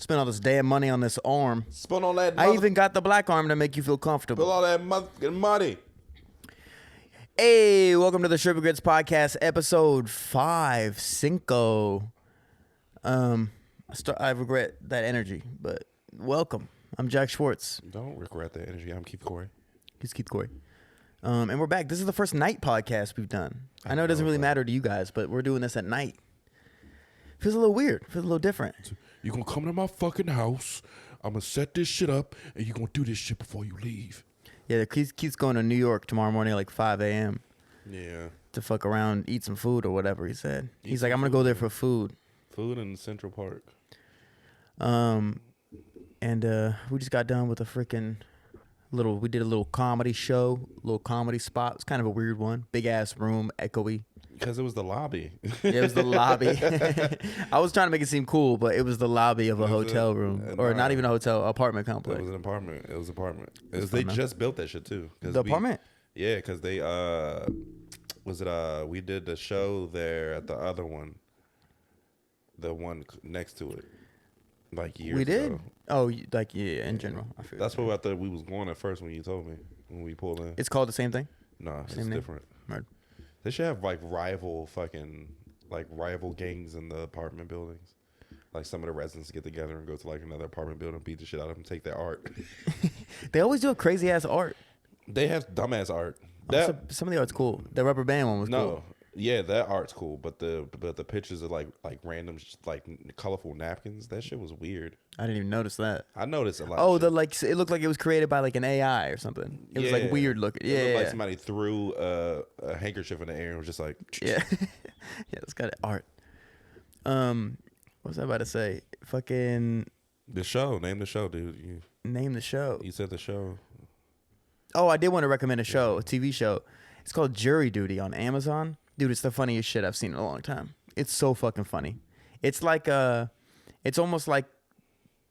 Spent all this damn money on this arm. Spent all that. I even got the black arm to make you feel comfortable. Spent all that money. Hey, welcome to the Sugar Grits Podcast, episode 5, Cinco. I regret that energy, but welcome. I'm Jack Schwartz. Don't regret that energy. I'm Correy. He's Keith Correy. And we're back. This is the first night podcast we've done. I know it doesn't really matter to you guys, but we're doing this at night. Feels a little weird. Feels a little different. You gonna come to my fucking house. I'm gonna set this shit up, and you gonna do this shit before you leave. Yeah, Keith's going to New York tomorrow morning at like 5 a.m. Yeah. To fuck around, eat some food or whatever he said. He's like, I'm going to go there for food. Food in Central Park. And we just got done with a freaking we did a little comedy show, little comedy spot. It was kind of a weird one. Big ass room, echoey. Because it was the lobby. Yeah, it was the lobby. I was trying to make it seem cool, but it was the lobby of a hotel room. Or not even a hotel, apartment complex. It was an apartment. They just built that shit too. The apartment? Yeah, because they, we did the show there at the other one. The one next to it. Like years ago. We did? Oh, like, yeah, in general. I feel that's what I thought we was going at first when you told me, when we pulled in. It's called the same thing? No, it's name? different. Right. They should have rival gangs in the apartment buildings. Like some of the residents get together and go to like another apartment building, beat the shit out of them, take their art. They always do a crazy ass art. They have dumbass art. Some of the art's cool. The rubber band one was cool. Yeah, that art's cool, but the pictures of like random like colorful napkins. That shit was weird. I didn't even notice that. I noticed a lot. Oh, it looked like it was created by like an AI or something. It was like weird looking. Yeah, it looked like somebody threw a handkerchief in the air and was just like, yeah, yeah. It's got art. What was I about to say? Fucking the show. Name the show, dude. Name the show. You said the show. Oh, I did want to recommend a show, a TV show. It's called Jury Duty on Amazon. Dude, it's the funniest shit I've seen in a long time. It's so fucking funny. It's like it's almost like,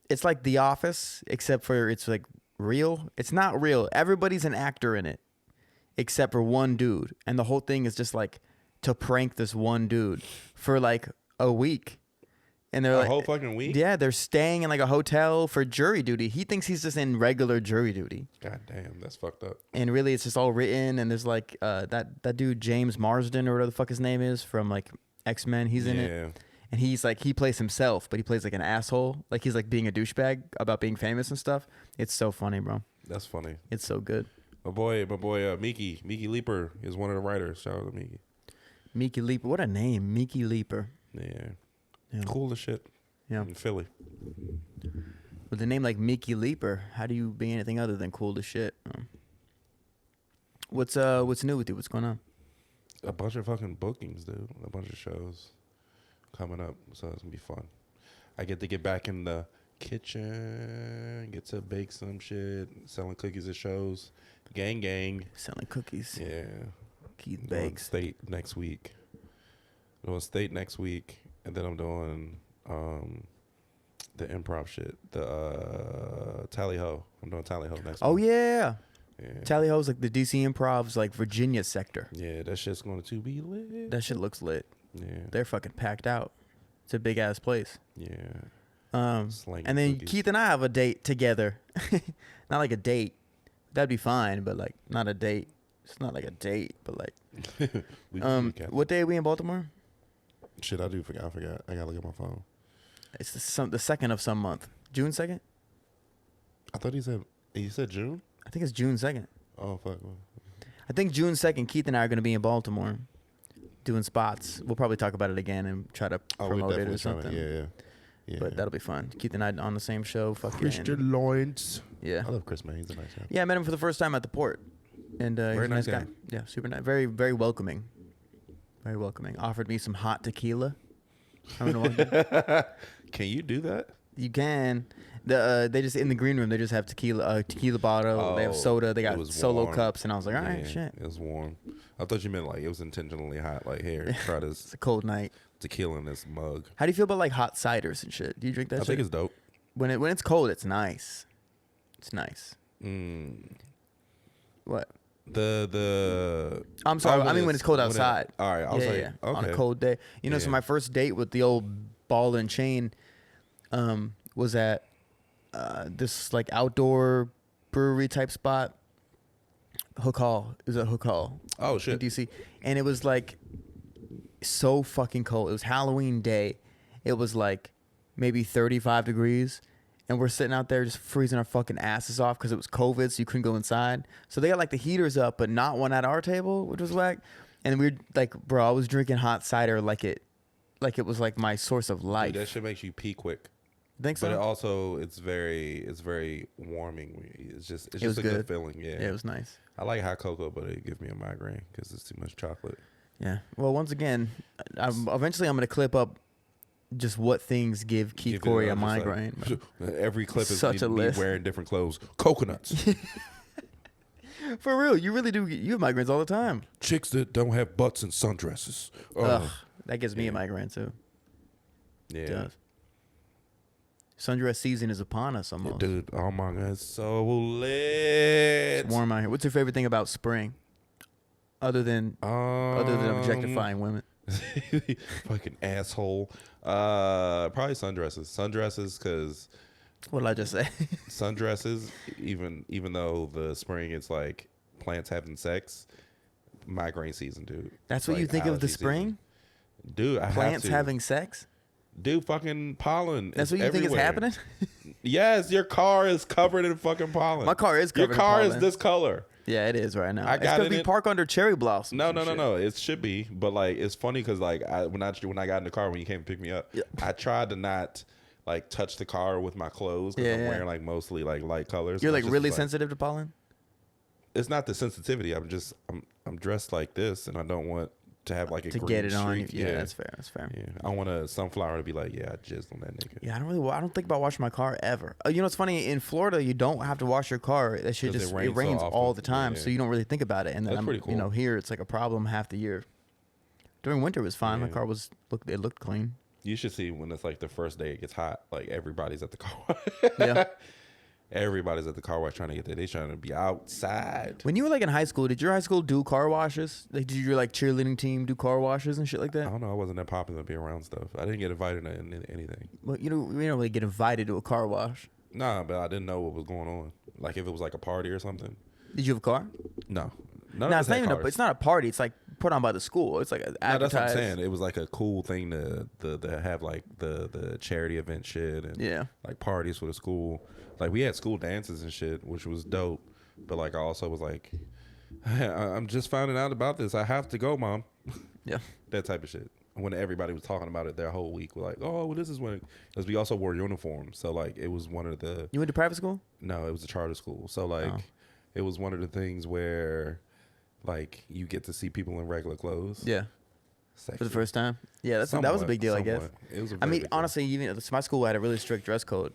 it's like The Office, except for it's like real. It's not real. Everybody's an actor in it, except for one dude. And the whole thing is just like to prank this one dude for like a week. And they're like, a whole fucking week? Yeah, they're staying in like a hotel for jury duty. He thinks he's just in regular jury duty. God damn, that's fucked up. And really, it's just all written. And there's like that dude James Marsden or whatever the fuck his name is from like X-Men. He's in it. And he's like, he plays himself, but he plays like an asshole. Like he's like being a douchebag about being famous and stuff. It's so funny, bro. That's funny. It's so good. My boy, Miki Leeper is one of the writers. Shout out to Miki. Miki Leeper, what a name, Miki Leeper. Yeah. Cool as shit. Yeah. In Philly. With a name like Miki Leeper, how do you be anything other than cool as shit? What's new with you? What's going on? A bunch of fucking bookings, dude. A bunch of shows coming up, so it's gonna be fun. I get to get back in the kitchen, get to bake some shit, selling cookies at shows. Gang. Selling cookies. Yeah. Keith bakes. State next week. Doing State next week, and then I'm doing the improv shit. The Tally Ho. I'm doing Tally Ho next week. Oh yeah. Yeah. Tally Ho's like the DC Improv's like Virginia sector. Yeah, that shit's going to be lit. That shit looks lit. Yeah. They're fucking packed out. It's a big ass place. Yeah. And then cookies. Keith and I have a date together. Not like a date. That'd be fine, but like not a date. It's not like a date, but like what day are we in Baltimore? Shit, I forgot. I gotta look at my phone. It's the second of some month. June 2nd? I thought he said June? I think it's June 2nd. Oh, fuck. I think June 2nd, Keith and I are going to be in Baltimore doing spots. We'll probably talk about it again and try to promote it or something. Yeah. But that'll be fun. Keith and I on the same show. Christian Lawrence. Yeah. I love Chris, man. He's a nice guy. Yeah, I met him for the first time at the port. And he's a nice guy. Yeah, super nice. Very, very welcoming. Very welcoming. Offered me some hot tequila. I don't know. Can you do that? You can. They just in the green room. They just have tequila bottle. Oh, they have soda. They got solo warm. cups, and I was like, all right, shit. It was warm. I thought you meant like it was intentionally hot. Like here, try this. It's a cold night. Tequila in this mug. How do you feel about like hot ciders and shit? Do you drink that? I think it's dope. When it's cold, it's nice. It's nice. What? I'm sorry. I mean, when it's cold outside. All right. I was like, okay. On a cold day. So my first date with the old ball and chain, was at this like outdoor brewery type spot. Hook Hall. It was at Hook Hall. Oh In shit. DC. And it was like so fucking cold. It was Halloween day. It was like maybe 35 degrees. And we're sitting out there just freezing our fucking asses off because it was COVID, so you couldn't go inside. So they got like the heaters up, but not one at our table, which was whack. And we were like, bro, I was drinking hot cider like it was like my source of life. Dude, that shit makes you pee quick. Think so? But it also, it's very warming. It's just a good feeling. Yeah. Yeah, it was nice. I like hot cocoa, but it gives me a migraine because it's too much chocolate. Yeah. Well, once again, eventually I'm gonna clip up just what things give Keith Correy a migraine. Like, every clip is Such a me list. wearing different clothes. Coconuts. For real, you really do. You have migraines all the time. Chicks that don't have butts and sundresses. Ugh, that gives me a migraine too. Yeah. It does. Sundress season is upon us almost. Dude, oh my God, it's so lit. It's warm out here. What's your favorite thing about spring? Other than objectifying women. Fucking asshole. Probably sundresses. Sundresses, because What did I just say? sundresses, even though the spring it's like plants having sex, migraine season, dude. That's what you think of the spring? Season. Dude, I Plants have to. having sex? Dude, fucking pollen. That's what you think is happening? Yes, your car is covered in fucking pollen. My car is covered Your car in is pollen. this color. Yeah, it is right now. I got it's it we in- park under cherry blossoms. No. It should be, but like it's funny because like when I got in the car when you came to pick me up, I tried to not like touch the car with my clothes because I'm wearing like mostly like light colors. You're And I like just really was sensitive to pollen? It's not the sensitivity. I'm dressed like this, and I don't want to have like a To green get it on you. streak. Yeah, that's fair. That's fair. Yeah, I want a sunflower to be like, yeah, I jizzed on that nigga. Yeah, I don't think about washing my car ever. You know, it's funny in Florida, you don't have to wash your car. That shit 'Cause just it it rains rains so all often. the time, Yeah. so you don't really think about it. And then That's pretty cool. you know, here it's like a problem half the year. During winter it was fine. My Yeah. car it looked clean. You should see when it's like the first day it gets hot, like everybody's at the car. Yeah. Everybody's at the car wash trying to get there. They trying to be outside. When you were like in high school, did your high school do car washes? Like, did your like cheerleading team do car washes and shit like I that? don't know. I wasn't that popular to be around stuff. I didn't get invited to anything. Well, you know, we don't really get invited to a car wash. Nah, but I didn't know what was going on. Like if it was like a party or something. Did you have a car? No. No, it's not even. It's not a party. It's like put on by the school. It's like No, that's what I'm advertised. saying. It was like a cool thing to have like the charity event shit and Yeah. like parties for the school. Like we had school dances and shit, which was dope. But like I also was like, I'm just finding out about this. I have to go, Mom. Yeah. That type of shit. When everybody was talking about it their whole week, we're like, oh, well, this is when, because we also wore uniforms. So like it was one of the. You went to private school? No, it was a charter school. So like it was one of the things where like you get to see people in regular clothes. Yeah. Sexy. For the first time? Yeah, that was a big deal, I guess. It was a I very mean, big deal. honestly, even my school had a really strict dress code.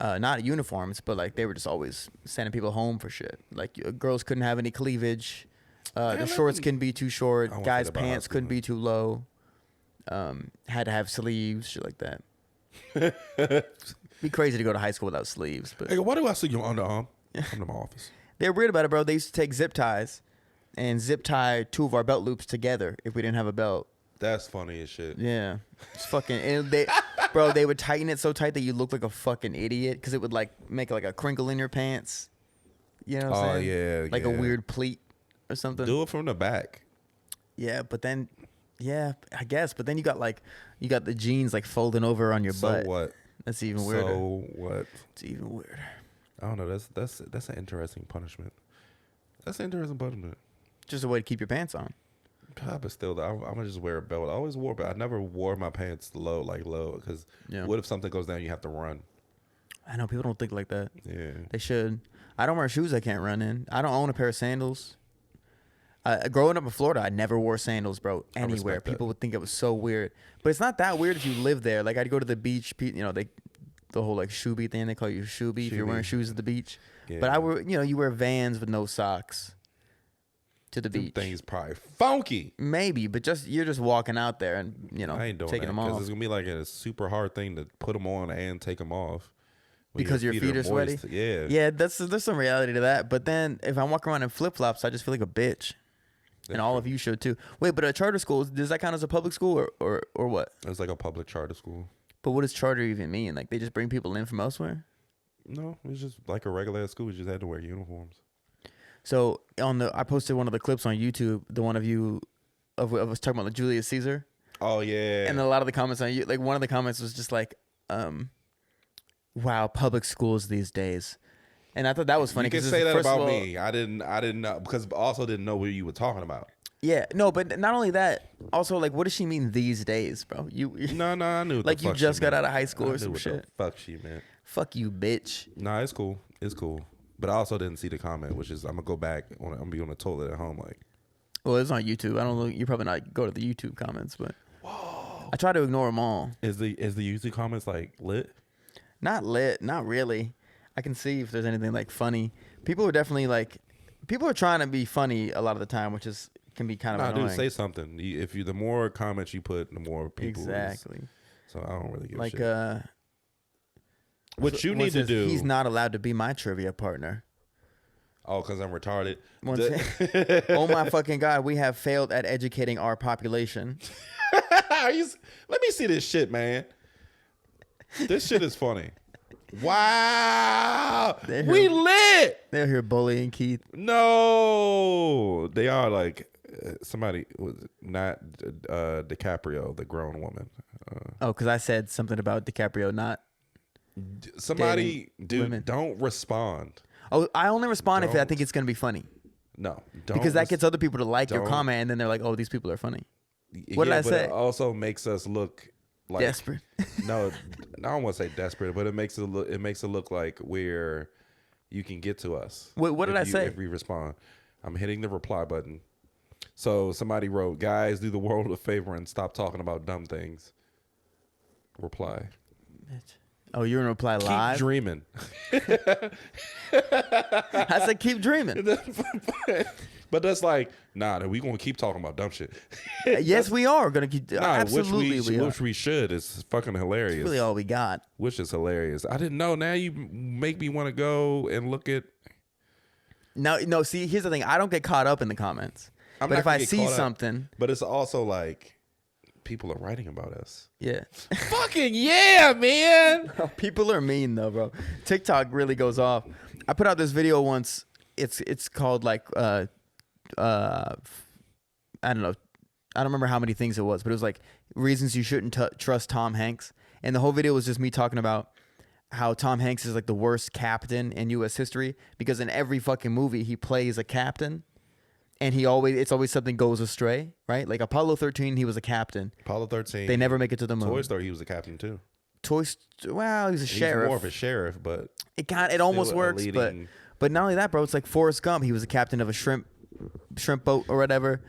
Not uniforms, but like they were just always sending people home for shit. Like girls couldn't have any cleavage. The shorts couldn't be too short. I won't Guys' say that about pants high couldn't school, be too low. Had to have sleeves, shit like that. Be crazy to go to high school without sleeves, but Hey, why do I see your underarm? Come to my office. they're weird about it, bro. They used to take zip ties and zip tie two of our belt loops together if we didn't have a belt. That's funny as shit. Yeah, it's fucking. And they would tighten it so tight that you look like a fucking idiot because it would like make like a crinkle in your pants. You know what I'm saying? Yeah, like yeah. a weird pleat or something. Do it from the back. Yeah, but then, yeah, I guess. But then you got the jeans like folding over on your So butt. what? That's even weirder. So what? It's even weirder. I don't know. That's an interesting punishment. That's an interesting punishment. Just a way to keep your pants on. God, but still, I'm gonna just wear a belt. I always wore, but I never wore my pants low, because Yeah. what if something goes down? You have to run. I know people don't think like that. Yeah. They should. I don't wear shoes I can't run in. I don't own a pair of sandals. Growing up in Florida, I never wore sandals, bro, anywhere. respect that. People would think it was so weird. But it's not that weird if you live there. Like, I'd go to the beach, you know, the whole, like, shoebie thing. They call you shoebie if you're wearing Shoebie. shoes at the beach. Yeah. But you wear Vans with no socks to the Them beach. things probably funky. Maybe, but you're just walking out there and, you know, I ain't doing taking that them because off. it's gonna be like a super hard thing to put them on and take them off. when Because your feet are sweaty? moist. Yeah. Yeah, there's some reality to that. But then if I walk around in flip-flops, I just feel like a bitch. And all of you should too. Wait, but a charter school, does that count as a public school or what? It's like a public charter school. But what does charter even mean? Like they just bring people in from elsewhere? No, it's just like a regular school. We just had to wear uniforms. So I posted one of the clips on YouTube. The one of you of us talking about the Julius Caesar. Oh yeah. And a lot of the comments on you, like one of the comments was just like, "Wow, public schools these days." And I thought that was funny. You can say that about me. I didn't know because I also didn't know what you were talking about. Yeah, no, but not only that. Also, like, what does she mean these days, bro? No, I knew. What like the you fuck just she got meant. out of high school or some what shit. The fuck she meant. Fuck you, bitch. Nah, it's cool. It's cool. But I also didn't see the comment, which is I'm gonna go back. I'm gonna be on the toilet at home, like. Well, it's on YouTube. I don't know. You probably not go to the YouTube comments, but I try to ignore them all. Is the YouTube comments like lit? Not lit. Not really. I can see if there's anything like funny. People are definitely like, people are trying to be funny a lot of the time, which can be kind of annoying. Dude, say something. The more comments you put, the more people. Exactly. So I don't really give like, a shit. What you need to do. He's not allowed to be my trivia partner. Oh, because I'm retarded. Oh my fucking God, we have failed at educating our population. Let me see this shit, man. This shit is funny. Wow. We lit. They're here bullying Keith. No. They are like somebody was not DiCaprio, the grown woman. Because I said something about DiCaprio not. Somebody, dude, women. Don't respond. Oh, I only respond if I think it's going to be funny. No, don't. Because that gets other people to like your comment, and then they're like, "Oh, these people are funny." What did I say? It also makes us look like desperate. No, I don't want to say desperate, but it makes it look like where you can get to us. What did I say? If we respond, I'm hitting the reply button. So somebody wrote, "Guys, do the world a favor and stop talking about dumb things." Reply. Oh, you're gonna reply live? Keep dreaming. I said keep dreaming. But that's like, nah, we gonna keep talking about dumb shit. Yes, we are gonna keep. Nah, absolutely, which we should. It's fucking hilarious. That's really all we got. Which is hilarious. I didn't know. Now you make me want to go and look at. No. See, here's the thing. I don't get caught up in the comments. But if I see something, but it's also like. People are writing about us. Yeah. Fucking yeah, man. People are mean though, bro. TikTok really goes off. I put out this video once. It's called like I don't know. I don't remember how many things it was, but it was like reasons you shouldn't trust Tom Hanks. And the whole video was just me talking about how Tom Hanks is like the worst captain in U.S. history because in every fucking movie he plays a captain. And it's always something goes astray, right? Like Apollo 13, he was a captain. Apollo 13. They never make it to the moon. Toy Story, he was a captain too. Well, he was a sheriff. More of a sheriff, but it almost works. But not only that, bro. It's like Forrest Gump. He was a captain of a shrimp boat or whatever.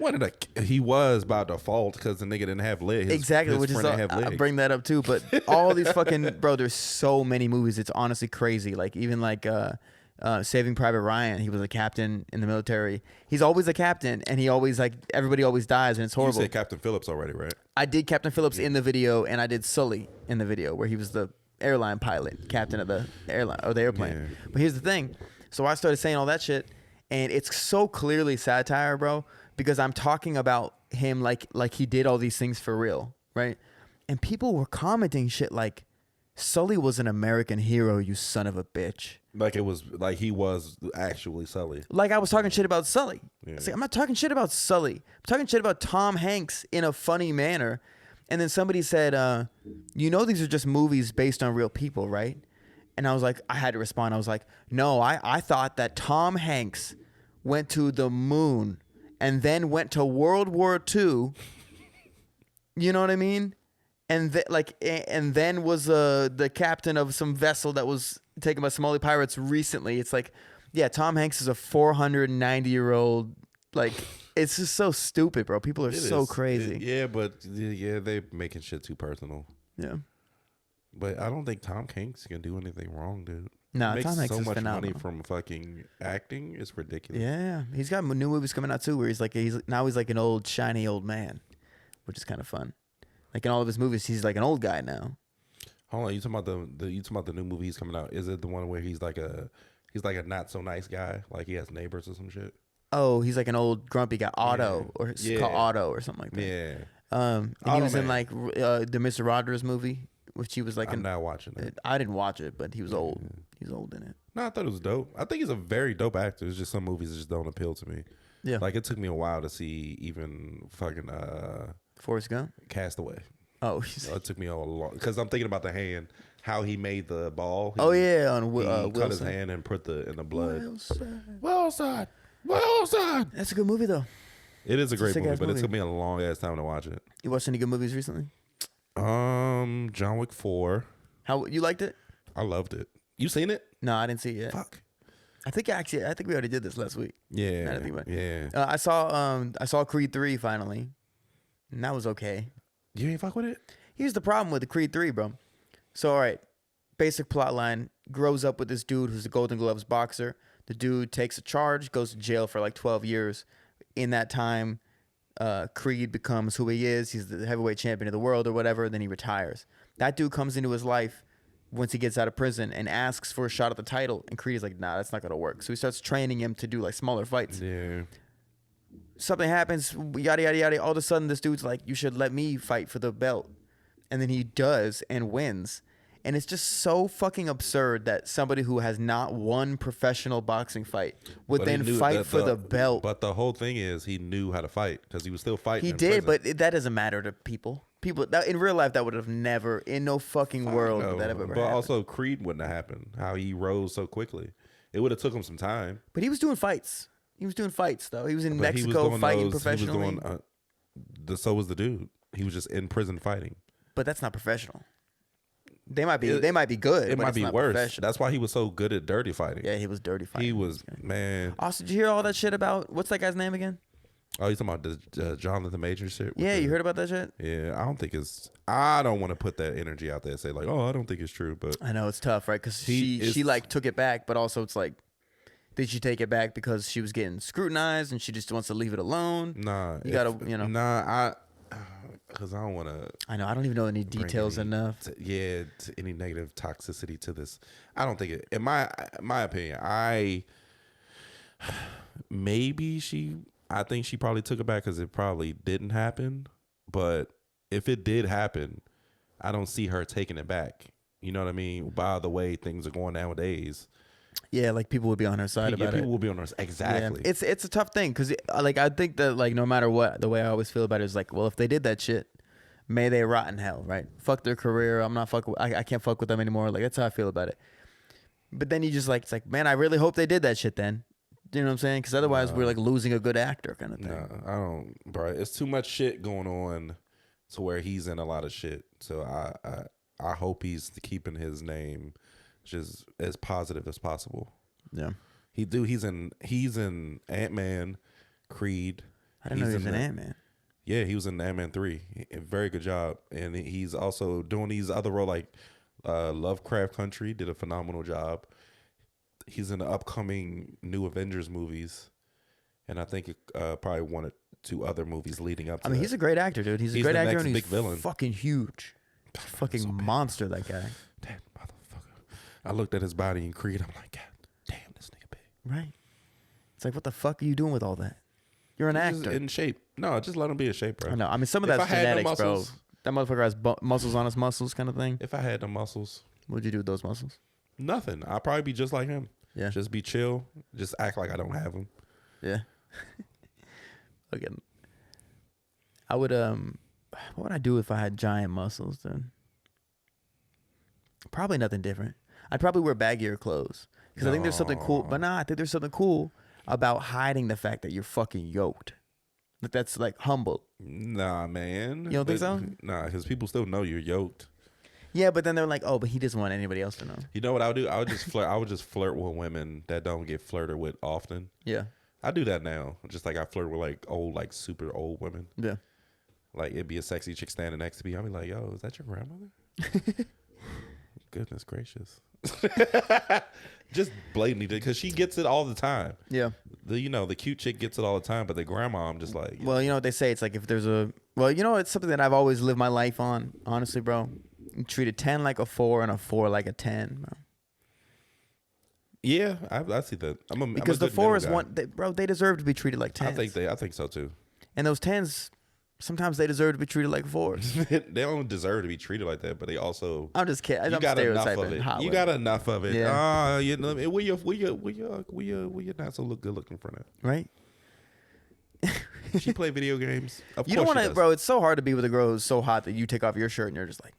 He was by default because the nigga didn't have legs. Exactly, which is I bring that up too. But all these fucking bro, there's so many movies. It's honestly crazy. Like even like. Saving Private Ryan, he was a captain in the military. He's always a captain, and he always everybody always dies, and it's horrible. You said Captain Phillips already, right? I did Captain Phillips in the video, and I did Sully in the video, where he was the airline pilot, captain of the airline or the airplane. Yeah. But here's the thing: so I started saying all that shit, and it's so clearly satire, bro, because I'm talking about him like he did all these things for real, right? And people were commenting shit like, "Sully was an American hero, you son of a bitch." Like he was actually Sully. Like I was talking shit about Sully. Yeah. Like, I'm not talking shit about Sully. I'm talking shit about Tom Hanks in a funny manner. And then somebody said, these are just movies based on real people, right? And I was like, I had to respond. I was like, no, I thought that Tom Hanks went to the moon and then went to World War II. You know what I mean? And then was the captain of some vessel that was taken by Somali pirates recently. It's like, yeah, Tom Hanks is a 490-year-old. Like, it's just so stupid, bro. People are so crazy. But they're making shit too personal. Yeah. But I don't think Tom Hanks can do anything wrong, dude. No, Tom Hanks so is much phenomenal. money from fucking acting. It's ridiculous. Yeah, he's got new movies coming out too, where he's like an old shiny old man, which is kind of fun. Like in all of his movies, he's like an old guy now. Hold on, you talking about the new movie he's coming out? Is it the one where he's like a not so nice guy, like he has neighbors or some shit? Oh, he's like an old grumpy guy, Otto, or it's called Otto or something like that. Yeah. And he was in like the Mr. Rogers movie which he was like I'm not watching it. I didn't watch it, but he was old. He's old in it. No, I thought it was dope. I think he's a very dope actor. It's just some movies that just don't appeal to me. Yeah. Like, it took me a while to see even fucking Forrest Gump? Castaway. Oh, It took me a long, because I'm thinking about the hand, how he made the ball. oh yeah, on He Wilson. cut his hand and put in the blood. Wilson. Wilson. That's a good movie though. It is a great movie, sick-ass but it movie. took me a long ass time to watch it. You watched any good movies recently? John Wick 4. How you liked it? I loved it. You seen it? No, I didn't see it yet. Fuck. I think we already did this last week. Yeah. Now that I think about it. Yeah. I saw Creed 3 finally, and that was okay. You ain't fuck with it? Here's the problem with the Creed 3, bro. So, all right, basic plot line, grows up with this dude who's a Golden Gloves boxer. The dude takes a charge, goes to jail for like 12 years. In that time, Creed becomes who he is. He's the heavyweight champion of the world or whatever. Then he retires. That dude comes into his life once he gets out of prison and asks for a shot at the title. And Creed is like, nah, that's not going to work. So he starts training him to do like smaller fights. Yeah. Something happens, yada, yada, yada. All of a sudden, this dude's like, you should let me fight for the belt. And then he does and wins. And it's just so fucking absurd that somebody who has not won professional boxing fight would But he then knew fight for the belt. But the whole thing is he knew how to fight because he was still fighting. He in did, prison. but that doesn't matter to people. In real life, that would have never, in no fucking world, No, would that have ever but happened. also Creed wouldn't have happened. How he rose so quickly, it would have took him some time. But he was doing fights. He was doing fights though. He was in But Mexico doing fighting those- professionally. He was doing, so was the dude. He was just in prison fighting. But that's not professional. They might be good. It but might it's be not worse. professional. That's why he was so good at dirty fighting. Yeah, he was dirty fighting. He was, man. Also, did you hear all that shit about what's that guy's name again? Oh, you talking about the Jonathan Major shit? Yeah, you heard about that shit? Yeah, I don't want to put that energy out there and say like, oh, I don't think it's true, but I know it's tough, right? Because He she is- like took it back, but also it's like, did she take it back because she was getting scrutinized and she just wants to leave it alone? nah, You gotta, because I don't want to. I know I don't even know any details enough. To any negative toxicity to this. I don't think it. In my opinion, I think she probably took it back because it probably didn't happen. But if it did happen, I don't see her taking it back. You know what I mean? By the way things are going nowadays, Yeah, like people would be on her side about people it. will be on her exactly. Yeah. It's a tough thing because like I think that like no matter what, the way I always feel about it is like, well, if they did that shit, may they rot in hell, right? Fuck their career. I'm not fucking. I can't fuck with them anymore. Like that's how I feel about it. But then you just like, it's like, man, I really hope they did that shit then. You know what I'm saying? Because otherwise we're like losing a good actor kind of thing. No, I don't, bro. It's too much shit going on to where he's in a lot of shit. So I hope he's keeping his name just as positive as possible. Yeah. He's in Ant-Man, Creed. I didn't know he was an Ant-Man. Yeah, he was in Ant-Man 3. Very good job. And he's also doing these other roles like Lovecraft Country, did a phenomenal job. He's in the upcoming new Avengers movies. And I think probably one or two other movies leading up to I mean, that. he's a great actor, dude. He's a great the actor next and he's big villain. fucking huge. Fucking so bad. monster, that guy. That motherfucker. I looked at his body in Creed. I'm like, God damn, this nigga big. Right. It's like, what the fuck are you doing with all that? You're an He's just actor. in shape. No, just let him be in shape, bro. I know. I mean, some of If that's I had no genetics, bro. muscles- That motherfucker has muscles on his muscles kind of thing. If I had the muscles, What'd you do with those muscles? nothing. I'd probably be just like him. Yeah. Just be chill. Just act like I don't have them. Yeah. Okay. I would what would I do if I had giant muscles then? Probably nothing different. I'd probably wear baggier clothes. Because I think there's something cool. But I think there's something cool about hiding the fact that you're fucking yoked. That's like humble. Nah, man. You don't think so? Nah, because people still know you're yoked. Yeah, but then they're like, oh, but he doesn't want anybody else to know. You know what I would do? I would just flirt. I would just flirt with women that don't get flirted with often. Yeah. I do that now. Just like I flirt with like old, like super old women. Yeah. Like it'd be a sexy chick standing next to me. I'd be like, yo, is that your grandmother? Goodness gracious. Just blatantly, because she gets it all the time. Yeah. The cute chick gets it all the time, but the grandma, I'm just like, Well, you know what they say? It's like if there's it's something that I've always lived my life on, honestly, bro. You treat a 10 like a 4 and a 4 like a 10, bro. yeah, I see that. Because the 4 is one, they deserve to be treated like 10s. I think so too. And those 10s, Sometimes they deserve to be treated like 4s. They don't deserve to be treated like that, but they also. I'm just kidding. You I'm got enough of stereotyping it. hot You women. got enough of it. Yeah. You know, we you not so good looking for that. Right? She play video games. Of You course don't want she to, does. bro. It's so hard to be with a girl who's so hot that you take off your shirt and you're just like,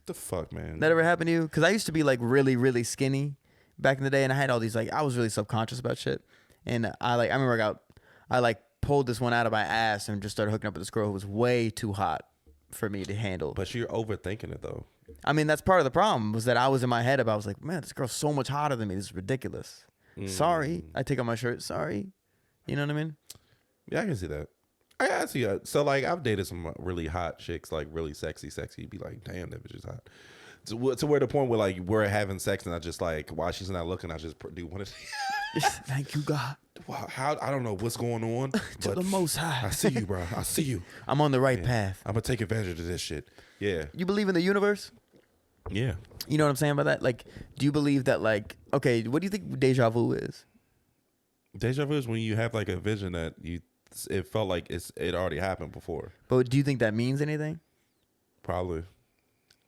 The fuck, man. that ever happened to you? Because I used to be like really, really skinny back in the day, and I had all these like I was really subconscious about shit, and I remember I pulled this one out of my ass and just started hooking up with this girl who was way too hot for me to handle. But you're overthinking it though. I mean, that's part of the problem was that I was in my head about I was like, man, this girl's so much hotter than me. This is ridiculous. Sorry, I take off my shirt. Sorry, you know what I mean? Yeah, I can see that. I see that. So like, I've dated some really hot chicks, like really sexy. Be like, damn, that bitch is hot. To where the point where like we're having sex and I just like while she's not looking, I just do one of. Thank you, God. Wow, how I don't know what's going on, To but the Most High. I see you, bro. I see you. I'm on the right path. I'm gonna take advantage of this shit. Yeah, You believe in the universe? yeah. You know what I'm saying about that? Like, do you believe that, like, okay, what do you think deja vu is? Deja vu is when you have like a vision that it felt like it already happened before. But do you think that means anything? Probably.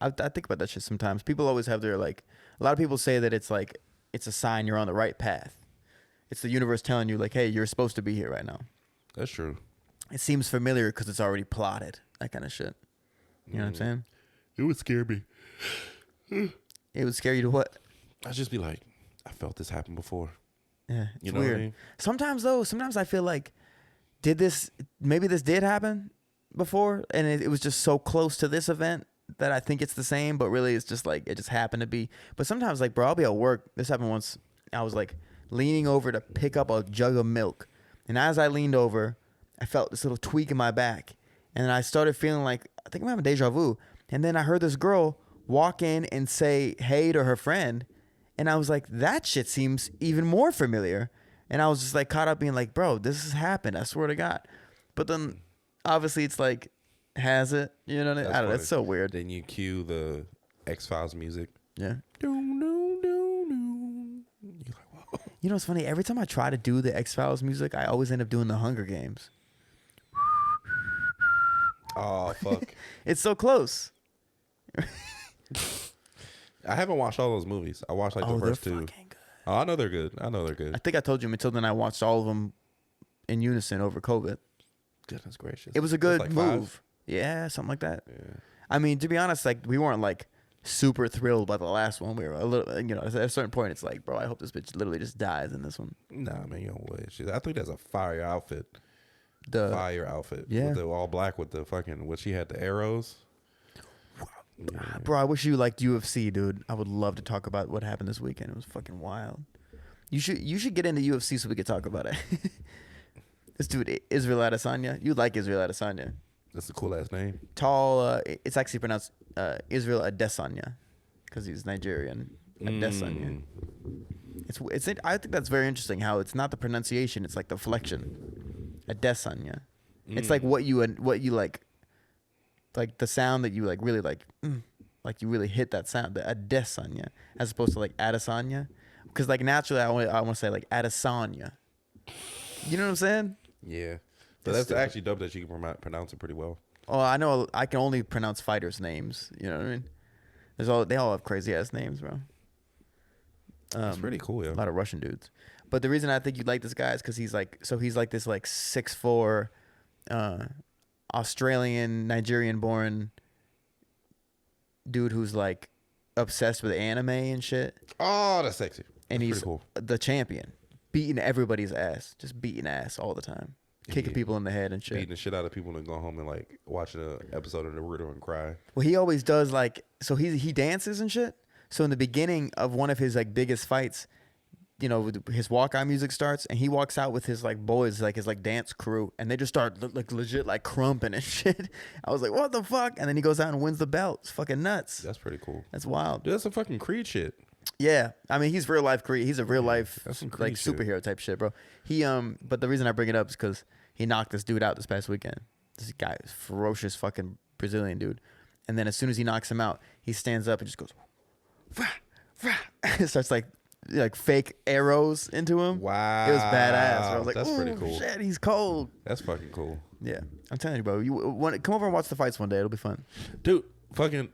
I think about that shit sometimes. People always have their, like, a lot of people say that it's like, it's a sign you're on the right path. It's the universe telling you, like, hey, you're supposed to be here right now. That's true. It seems familiar because it's already plotted. That kind of shit. You know what I'm saying? It would scare me. It would scare you to what? I'd just be like, I felt this happen before. Yeah, it's You know weird. what I mean? Sometimes I feel like, maybe this did happen before, and it was just so close to this event that I think it's the same, but really it's just like, it just happened to be. But sometimes, like, bro, I'll be at work. This happened once. I was like leaning over to pick up a jug of milk. And as I leaned over, I felt this little tweak in my back. And then I started feeling like, I think I'm having deja vu. And then I heard this girl walk in and say hey to her friend. And I was like, that shit seems even more familiar. And I was just like caught up being like, bro, this has happened. I swear to God. But then obviously it's like, has it? You know what I mean? I don't know. It's so weird. Then you cue the X-Files music. Yeah. You're like, whoa. You know what's funny? Every time I try to do the X-Files music, I always end up doing the Hunger Games. Oh, fuck. It's so close. I haven't watched all those movies. I watched like the first they're two. fucking good. Oh, I know they're good. I think I told you, Matilda and I watched all of them in unison over COVID. Goodness gracious. It was a That's good like move. 5? Yeah, something like that. Yeah. I mean, to be honest, like, we weren't like super thrilled by the last one. We were a little, you know, at a certain point, it's like, bro, I hope this bitch literally just dies in this one. Nah, man, you don't wait. I think that's a fire outfit. The Fire outfit. yeah. With the all black with the fucking, what she had, the arrows. Yeah. Bro, I wish you liked UFC, dude. I would love to talk about what happened this weekend. It was fucking wild. You should get into UFC so we could talk about it. This dude, Israel Adesanya. You like Israel Adesanya? That's a cool ass name. Tall. It's actually pronounced Israel Adesanya because he's Nigerian. Adesanya. It's. I think that's very interesting. How it's not the pronunciation; it's like the flexion. Adesanya. It's like what you like the sound that you like really like you really hit that sound, the Adesanya, as opposed to like Adesanya, because like naturally I want to say like Adesanya. You know what I'm saying? Yeah. But that's actually dope that you can pronounce it pretty well. Oh, I know. I can only pronounce fighters' names. You know what I mean? They all have crazy ass names, bro. That's pretty cool, yeah. A lot of Russian dudes. But the reason I think you'd like this guy is because he's like this like 6'4", Australian, Nigerian-born dude who's like obsessed with anime and shit. Oh, that's sexy. And That's he's pretty cool. the champion, beating everybody's ass, just beating ass all the time, kicking people in the head and shit. Beating the shit out of people and go home and like watch an episode of Naruto and cry. Well, he always does like, so he dances and shit. So in the beginning of one of his like biggest fights, you know, his walkout music starts and he walks out with his like boys, like his like dance crew, and they just start like legit like crumping and shit. I was like, what the fuck? And then he goes out and wins the belt. It's fucking nuts. That's pretty cool. That's wild. Dude, that's some fucking Creed shit. Yeah, I mean, he's real life Creed. He's a real life that's some Creed like shit. superhero type shit, bro. He but the reason I bring it up is because he knocked this dude out this past weekend. This guy is ferocious fucking Brazilian dude. And then as soon as he knocks him out, he stands up and just goes, rah, rah. Starts like like fake arrows into him. Wow. It was badass. I was like, that's pretty cool. Shit, he's cold. That's fucking cool. Yeah, I'm telling you, bro. You want come over and watch the fights one day? It'll be fun. Dude, fucking.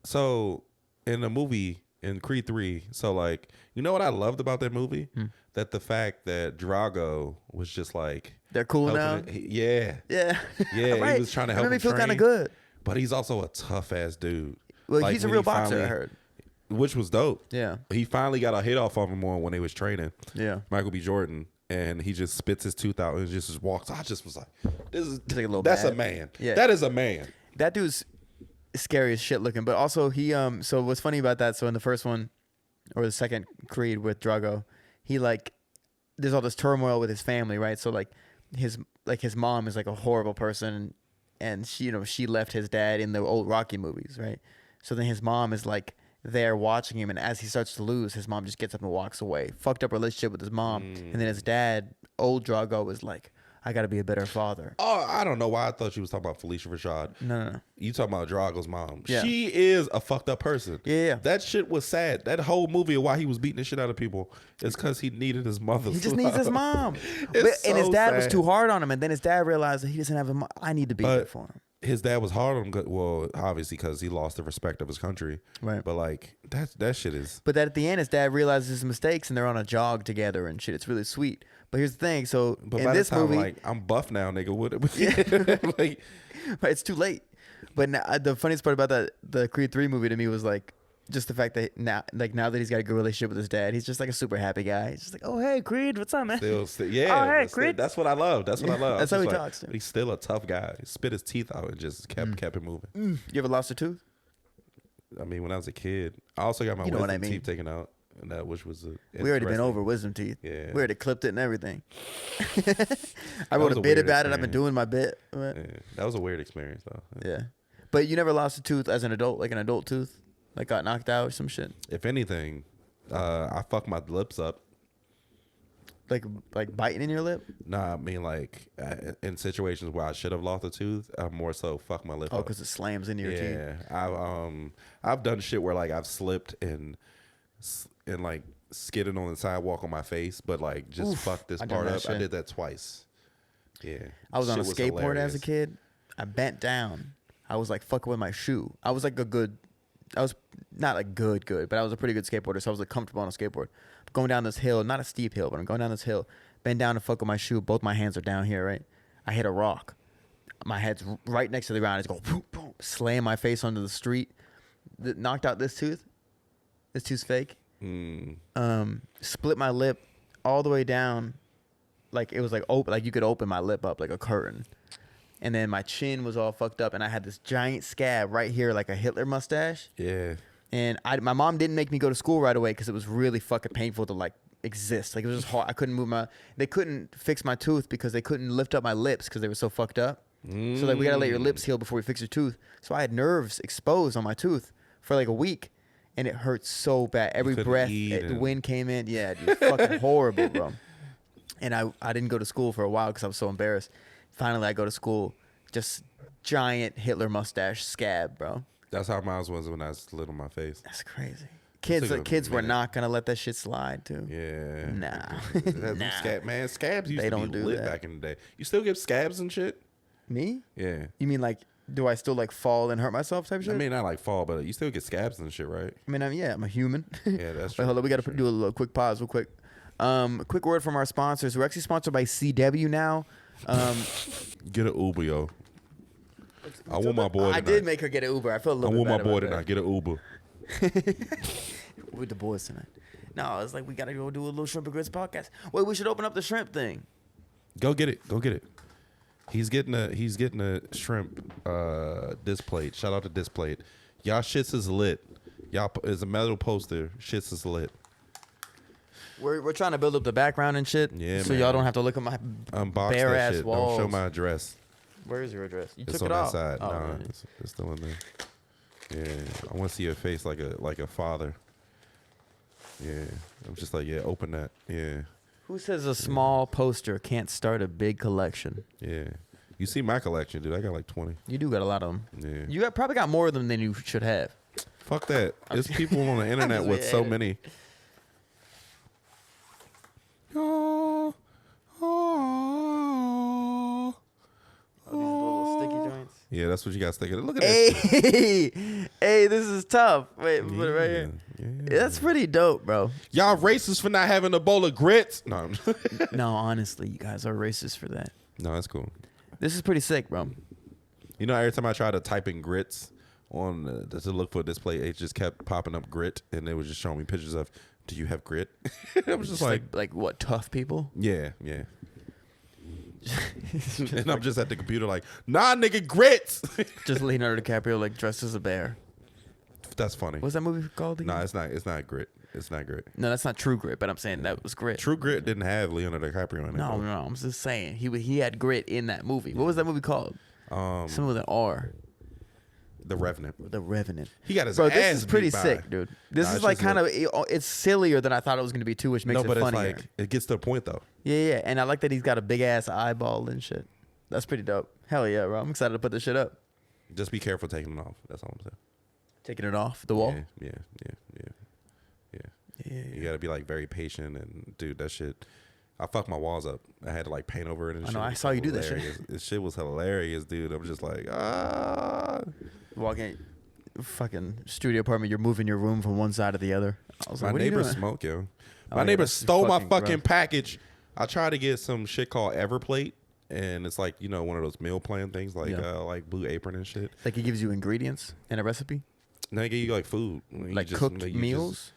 So in the movie in Creed 3, so like, you know what I loved about that movie? That the fact that Drago was just like they're cool now. Yeah. Yeah. Right. He was trying to help him made me feel kind of train, good. but he's also a tough ass dude. Well, Like, he's a when real he boxer. finally- I heard. Which was dope. Yeah. He finally got a hit off of him when they was training. Yeah. Michael B. Jordan. And he just spits his tooth out and just walks. I just was like, this is Like a little that's bad. a man. Yeah. That is a man. That dude's scary as shit looking. But also he so what's funny about that? So in the first one, or the second Creed with Drago, he like there's all this turmoil with his family, right? So like his mom is like a horrible person, and she left his dad in the old Rocky movies, right? So then his mom is like there watching him, and as he starts to lose, his mom just gets up and walks away. Fucked up relationship with his mom, and then his dad, old Drago, is like, I got to be a better father. Oh, I don't know why I thought you was talking about Felicia Rashad. No. You talking about Drago's mom. Yeah. She is a fucked up person. Yeah. That shit was sad. That whole movie of why he was beating the shit out of people is because he needed his mother. He just needs his mom. It's And his so dad was sad. too hard on him, and then his dad realized that he doesn't have a mom. I need to be there for him. His dad was hard on him. Well, obviously because he lost the respect of his country. Right. But like that shit is. But that at the end, his dad realizes his mistakes, and they're on a jog together and shit. It's really sweet. But here's the thing. So But in by this the time, movie, like, I'm buff now, nigga. What? Like, but it's too late. But now, the funniest part about the Creed 3 movie to me was like just the fact that now that he's got a good relationship with his dad, he's just like a super happy guy. He's just like, oh hey Creed, what's up, man? yeah. Oh, hey, but Creed. that's what I love. That's what I love. That's I how was he just talks, too. He's still a tough guy. He spit his teeth out and just kept it moving. You ever lost a tooth? I mean, when I was a kid, I also got my You know what I wisdom mean. teeth taken out, and that which was We already been interesting. over wisdom teeth. Yeah. We already clipped it and everything. I was wrote a a bit weird about it. I've been experience. doing my bit. Yeah, that was a weird experience though. Yeah. But you never lost a tooth as an adult, like an adult tooth? Like got knocked out or some shit? If anything, I fucked my lips up. Like biting in your lip? Nah, I mean like in situations where I should have lost a tooth, I more so fuck my lip Oh, up. because it slams into your teeth. Yeah, I've done shit where like I've slipped and like skidded on the sidewalk on my face, but like just fuck this I done part that up. I shit. did that twice. Yeah, I was on a Shit skateboard hilarious. as a kid. I bent down. I was like fucking with my shoe. I was not like good, but I was a pretty good skateboarder, so I was like comfortable on a skateboard. Going down this hill, not a steep hill, but I'm going down this hill, bend down to fuck with my shoe. Both my hands are down here, right? I hit a rock. My head's right next to the ground. It's go boom, boom, slam my face onto the street. Knocked out this tooth. This tooth's fake. Split my lip all the way down. Like it was like open, like you could open my lip up like a curtain. And then my chin was all fucked up, and I had this giant scab right here, like a Hitler mustache. Yeah. And my mom didn't make me go to school right away because it was really fucking painful to like exist. Like it was just hard. I couldn't move they couldn't fix my tooth because they couldn't lift up my lips because they were so fucked up. So like we gotta let your lips heal before we fix your tooth. So I had nerves exposed on my tooth for like a week, and it hurt so bad. Every couldn't breath, eat the wind came in. Yeah, dude, fucking horrible, bro. And I didn't go to school for a while because I was so embarrassed. Finally, I go to school, just giant Hitler mustache scab, bro. That's how mine was when I slid on my face. That's crazy. took a Kids were minute. not gonna let that shit slide too. Yeah. Nah. Nah. Scabs used They to don't be do lit that. back in the day. You still get scabs and shit? Me? Yeah. You mean like, do I still like fall and hurt myself type shit? I mean, not like fall, but you still get scabs and shit, right? I'm a human. Yeah, that's true. Wait, hold on. We got to Sure. do a little quick pause real quick. Quick word from our sponsors. We're actually sponsored by CW now. Get an Uber, yo. I want my boy. I did make her get an Uber. I feel a I little want bit my bad boy about tonight. Get an Uber. that. With the boys tonight. No, it's like we got to go do a little Shrimp and Grits podcast. Wait, we should open up the shrimp thing. Go get it. Go get it. He's getting a shrimp displate. Shout out to displate. Y'all shits is lit. Y'all is a metal poster. Shits is lit. We're trying to build up the background and shit. Yeah, so man. y'all don't have to look at my Unbox bare that ass shit. walls. Don't show my address. Where is your address? You It's took on it that off. side. Oh, Nah, really? it's still in there. Yeah, I want to see your face like a father. Yeah, I'm just like, yeah, open that. Yeah, Who says a small poster can't start a big collection? yeah. You see my collection, dude. I got like 20. You do got a lot of them. Yeah. You probably got more of them than you should have. Fuck that. There's people on the internet just with so being many. Yeah, that's what you guys thinking. Look at Hey, hey, this is tough. Wait, put it right here. Yeah. That's pretty dope, bro. Y'all racist for not having a bowl of grits? No, No, honestly, you guys are racist for that. no, that's cool. This is pretty sick, bro. You know, every time I try to type in grits on to look for a display, it just kept popping up grit, and it was just showing me pictures of, do you have grit? I was just like what, tough people? yeah. And I'm just at the computer like, nah, nigga, grits. Just Leonardo DiCaprio like dressed as a bear. That's funny. What's that movie called again? No, it's not grit. It's not grit. No, that's not True Grit, but I'm saying that was Grit. True Grit didn't have Leonardo DiCaprio in it. No, I'm just saying he had grit in that movie. What was that movie called? Some with an R. The Revenant. The Revenant. He got his Bro, ass this is pretty beat by. sick, dude. This Nah, is it's like just kind of it's sillier than I thought it was going to be too, which makes No, it but funnier. it's like it gets to the point though. Yeah, and I like that he's got a big ass eyeball and shit. That's pretty dope. Hell yeah, bro. I'm excited to put this shit up. Just be careful taking it off. That's all I'm saying. Taking it off the wall. Yeah. Yeah. You got to be like very patient and dude, that shit. I fucked my walls up. I had to like paint over it and I shit. know. It I was saw you do that shit. hilarious. This shit was hilarious, dude. I'm just like, Walking fucking studio apartment, you're moving your room from one side to the other. I was like, My what are you neighbor doing? smoked, yo. Oh, My yeah, neighbor that's stole my fucking fucking gross. package. I tried to get some shit called Everplate, and it's like, you know, one of those meal plan things, like like Blue Apron and shit. Like it gives you ingredients and a recipe, Now they give you like food, like cooked meals.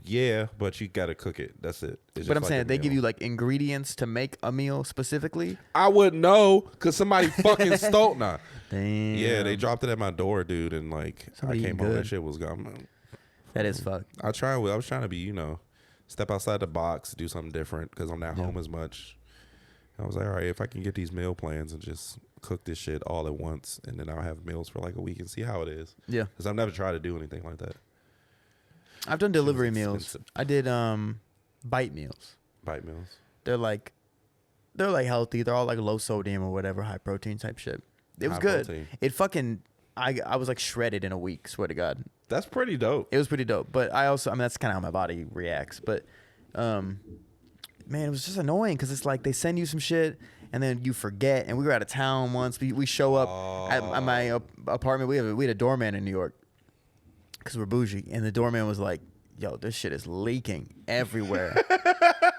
Yeah, but you gotta cook it. That's it. It's But just I'm like saying a they give meal. you like ingredients to make a meal specifically. I wouldn't know because somebody fucking stole. Nah. Damn. Yeah, they dropped it at my door, dude, and like Somebody I came eating home, that good. shit was gone. That is fucked. I was trying to be, you know, step outside the box, do something different because I'm not home as much. I was like, all right, if I can get these meal plans and just cook this shit all at once, and then I'll have meals for like a week and see how it is. Yeah. Because I've never tried to do anything like that. I've done delivery meals. expensive. I did bite meals. Bite meals. They're like healthy. They're all like low sodium or whatever, high protein type shit. It was High good. protein. It fucking I was like shredded in a week, swear to God. That's pretty dope. It was pretty dope. But I mean that's kind of how my body reacts. But man, it was just annoying because it's like they send you some shit and then you forget. And we were out of town once. We show up at my apartment. We had a doorman in New York because we're bougie, and the doorman was like, "Yo, this shit is leaking everywhere."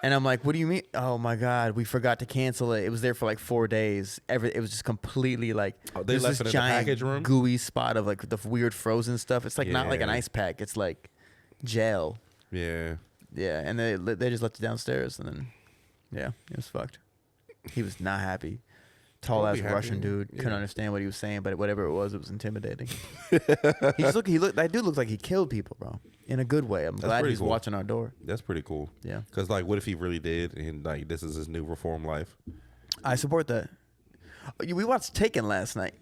And I'm like, "What do you mean?" "Oh my God, we forgot to cancel it. It was there for like 4 days. It was just completely like They there's left this it in the giant package room? gooey spot of like the weird frozen stuff. It's like not like an Yeah. ice pack. It's like gel." Yeah. Yeah, and they just left it downstairs, and then yeah, it was fucked. He was not happy. Tall ass Don't be happy. Russian dude, couldn't Yeah. understand what he was saying, but whatever it was intimidating. He looked that dude looks like he killed people, bro, in a good way. I'm glad pretty he's cool. watching our door. That's pretty cool. Yeah, Because, like, what if he really did and, like, this is his new reform life? I support that. We watched Taken last night.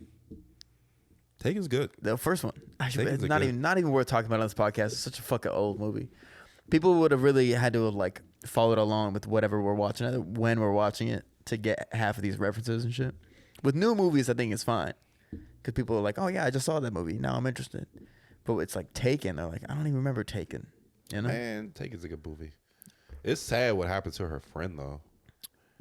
Taken's good. The first one. Actually, Taken's it's a not even worth talking about on this podcast. It's such a fucking old movie. People would have really had to have like followed along with whatever we're watching, when we're watching it, to get half of these references and shit. With new movies, I think it's fine because people are like, "Oh yeah, I just saw that movie. Now I'm interested." But it's like Taken. They're like, "I don't even remember Taken." You know? Man, Taken's a good movie. It's sad what happened to her friend, though.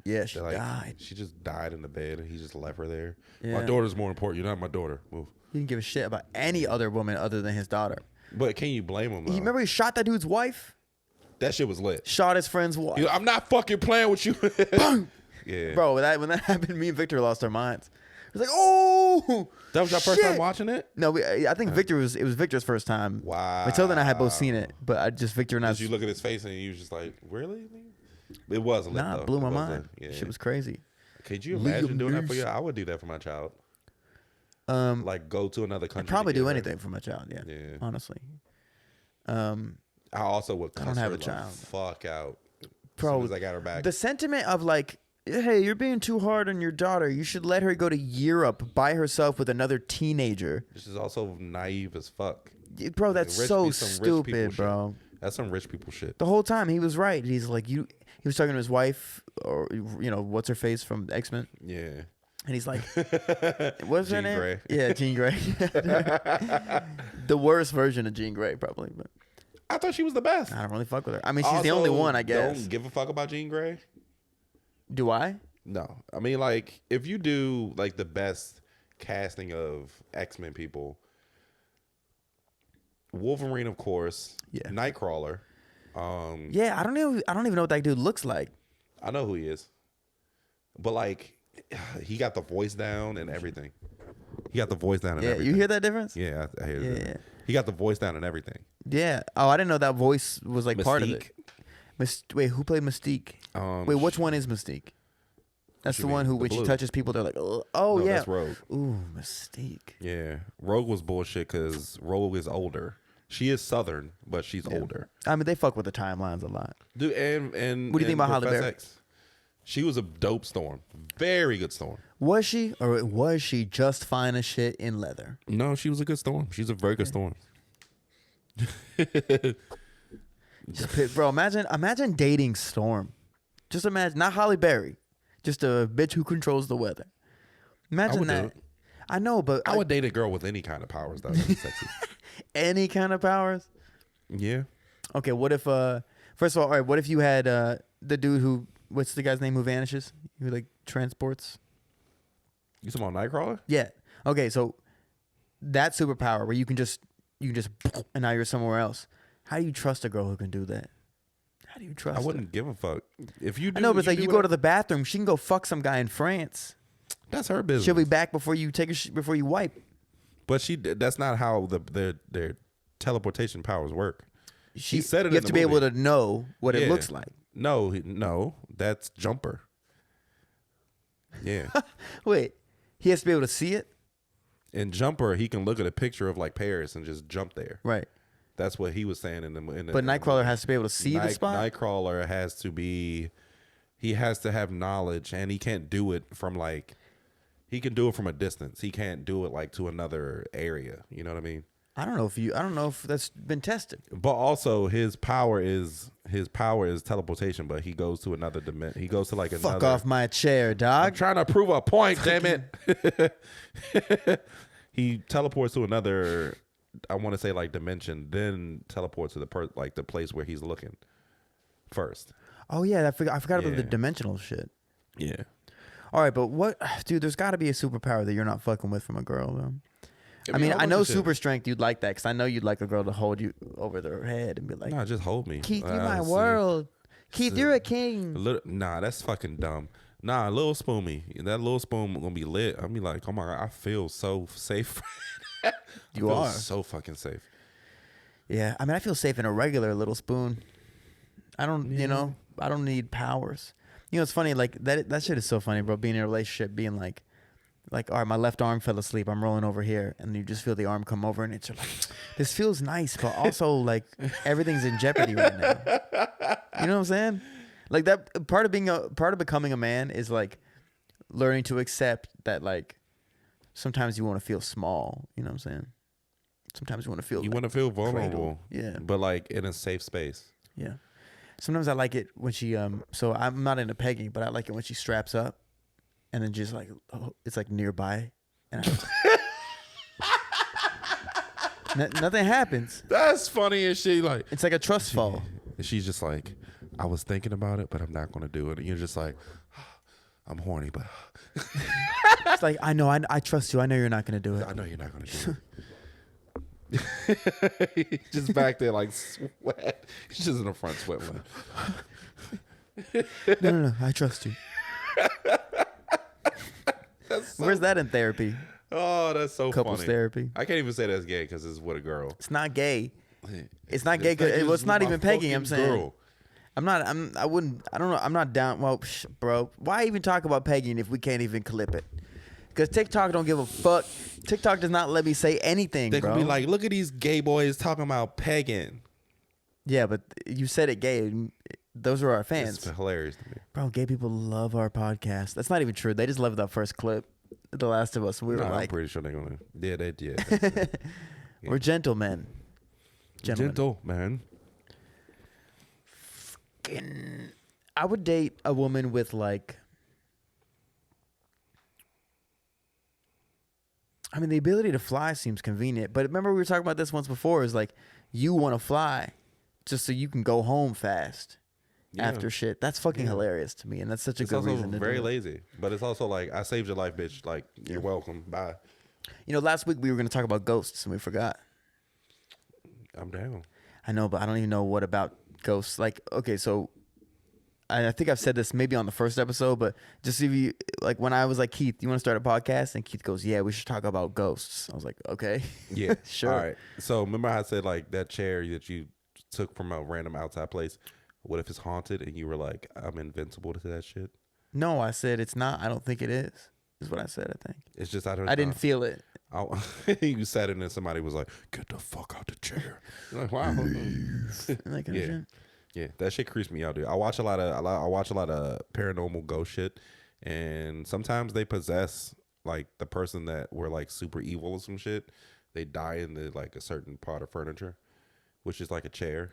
Yeah, she Like, died. she just died in the bed and he just left her there. Yeah. My daughter's more important. You're not my daughter. Move. He didn't give a shit about any other woman other than his daughter. But can you blame him, though? You remember he shot that dude's wife? That shit was lit. Shot his friend's wife. He was, I'm not fucking playing with you. Boom! Yeah. Bro, when that happened, me and Victor lost our minds. It was like, oh, That was your first time shit. watching it? No, I think it was Victor's first time. Wow. Matilda and I had both seen it, but Victor and I. Did you look at his face and you was just like, really? It was lit, Nah, though. it blew my It was mind. lit. Yeah. Shit was crazy. Could you Liam imagine doing that for Neeson. you? I would do that for my child. Like Go to another country. I'd probably to do get her. anything for my child. Yeah, Yeah. honestly. I also would cuss don't have her a the child. fuck out. Bro, as soon as I got her back. The sentiment of like, hey, you're being too hard on your daughter. You should let her go to Europe by herself with another teenager. This is also naive as fuck. Bro, that's Rich- so some rich people stupid, shit. bro. That's some rich people shit. The whole time he was right. He's like, he was talking to his wife, or what's her face from X-Men. Yeah. And he's like, what's her Jean name? Grey. Yeah, Jean Grey. The worst version of Jean Grey, probably. But I thought she was the best. I don't really fuck with her. I mean, she's the only one, I guess. Don't give a fuck about Jean Grey. Do I? No, I mean, like, if you do like the best casting of X-Men people. Wolverine, of course. Yeah. Nightcrawler. Yeah, I don't even know what that dude looks like. I know who he is, but like, he got the voice down and everything. He got the voice down and everything. You hear that difference? Yeah, I hear that. Yeah. He got the voice down and everything. Yeah. Oh, I didn't know that voice was like part of it. Mystique. Wait, who played Mystique? Wait, which one is Mystique? That's the one who, when she touches people, they're like, oh, No, yeah. that's Rogue. Ooh, Mystique. Yeah, Rogue was bullshit because Rogue is older. She is Southern, but she's older. I mean, they fuck with the timelines a lot. Dude, and what do you think about Halle Berry? She was a dope Storm. Very good Storm. Was she? Or was she just fine as shit in leather? No, she was a good Storm. She's a very good Storm. Bro, imagine dating Storm. Just imagine, not Halle Berry. Just a bitch who controls the weather. Imagine that. I know, but I would date a girl with any kind of powers. That would be sexy. Any kind of powers? Yeah. Okay, what if first of all right, what if you had the dude who, what's the guy's name who vanishes? Who like transports? You talking about Nightcrawler? Yeah. Okay, so that superpower where you can just and now you're somewhere else. How do you trust a girl who can do that? How do you trust I wouldn't give a fuck. If you do, I know, but it's like you go to the bathroom, she can go fuck some guy in France. That's her business. She'll be back before you before you wipe. But that's not how their teleportation powers work. She said it. You have to be able to know what it looks like. No, that's Jumper. Yeah. Wait, he has to be able to see it? In Jumper, he can look at a picture of like Paris and just jump there. Right. That's what he was saying But Nightcrawler has to be able to see the spot? Nightcrawler he has to have knowledge, and he can't do it from like, he can do it from a distance. He can't do it like to another area. You know what I mean? I don't know if that's been tested. But also his power is teleportation, but he goes to another dimension. He goes to like another. Fuck off my chair, dog. I'm trying to prove a point, damn it. He teleports to another, I want to say like dimension, then teleports to the place where he's looking first. Oh yeah, I forgot about the dimensional shit. Yeah. All right, but what, dude? There's got to be a superpower that you're not fucking with from a girl, though. I mean, I know super strength. You'd like that because I know you'd like a girl to hold you over their head and be like, "Nah, just hold me, Keith. You're my world, Keith. You're a king." Nah, that's fucking dumb. Nah, little spoon me. That little spoon gonna be lit. I'll be like, oh my god, I feel so safe. You are so fucking safe. Yeah, I mean, I feel safe in a regular little spoon. I don't, I don't need powers. You know, it's funny. Like that shit is so funny, bro. Being in a relationship, being like, all right, my left arm fell asleep. I'm rolling over here, and you just feel the arm come over, and it's like, this feels nice, but also like everything's in jeopardy right now. You know what I'm saying? Like that part of becoming a man is like learning to accept that like sometimes you want to feel small. You know what I'm saying? Sometimes you want to feel. You want to feel vulnerable. Yeah. But like in a safe space. Yeah. Sometimes I like it when she so I'm not into pegging, but I like it when she straps up. And then just like, it's like nearby. And nothing happens. That's funny as she like. It's like a trust fall. And she's just like, I was thinking about it, but I'm not going to do it. And you're just like, I'm horny, but. It's like, I know, I trust you. I know you're not going to do it. I know you're not going to do it. Just back there like sweat. He's just in the front sweating. No. I trust you. Where's that in therapy? Oh, that's so Couples funny. Therapy. I can't even say that's gay because it's with a girl. It's not gay. It's not gay. It's not even pegging. I'm saying. Girl. I'm not. I don't know. I'm not down. Well, bro, why even talk about pegging if we can't even clip it? Because TikTok don't give a fuck. TikTok does not let me say anything. They bro. can be like, look at these gay boys talking about pegging. Yeah, but you said it gay. Those are our fans. It's hilarious to me. Bro, gay people love our podcast. That's not even true. They just loved that first clip, The Last of Us. We were like, I'm pretty sure they're gonna. Yeah, they did. We're gentlemen. Gentlemen. I would date a woman with like, I mean, the ability to fly seems convenient. But remember we were talking about this once before. Is like, you want to fly just so you can go home fast. after shit. That's fucking hilarious to me, and that's such a good reason to very do it. lazy, but it's also like, I saved your life, bitch. Like, you're welcome. Bye. You know, last week we were going to talk about ghosts, and we forgot. I'm down. I know, but I don't even know what about ghosts. Like, okay, so I think I've said this maybe on the first episode, but just if you, like, when I was like, Keith, you want to start a podcast? And Keith goes, yeah, we should talk about ghosts. I was like, okay. Yeah. Sure. All right. So remember how I said, like, that chair that you took from a random outside place, what if it's haunted? And you were like, I'm invincible to that shit? No, I said it's not. I don't think it is what I said, I think. It's just, I didn't feel it. You sat in and somebody was like, get the fuck out the chair. You're like, wow. That kind of shit. Yeah, that shit creeps me out, dude. I watch a lot of paranormal ghost shit, and sometimes they possess like the person that were like super evil or some shit. They die in the like a certain part of furniture, which is like a chair.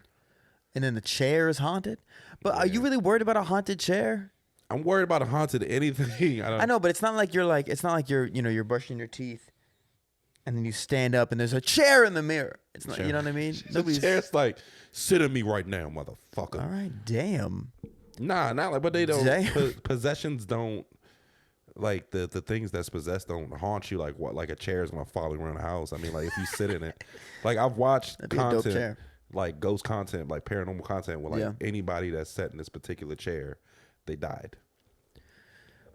And then the chair is haunted. But are you really worried about a haunted chair? I'm worried about a haunted anything. I know, but it's not like you're you know, you're brushing your teeth and then you stand up and there's a chair in the mirror. It's not, you know what I mean? The chair's like, sit in me right now, motherfucker. All right, damn. Nah, not like, but they don't. Possessions don't, like the things that's possessed don't haunt you like what, like a chair is gonna follow you around the house. I mean, like if you sit in it, like I've watched content, like ghost content, like paranormal content, where like anybody that's sat in this particular chair, they died.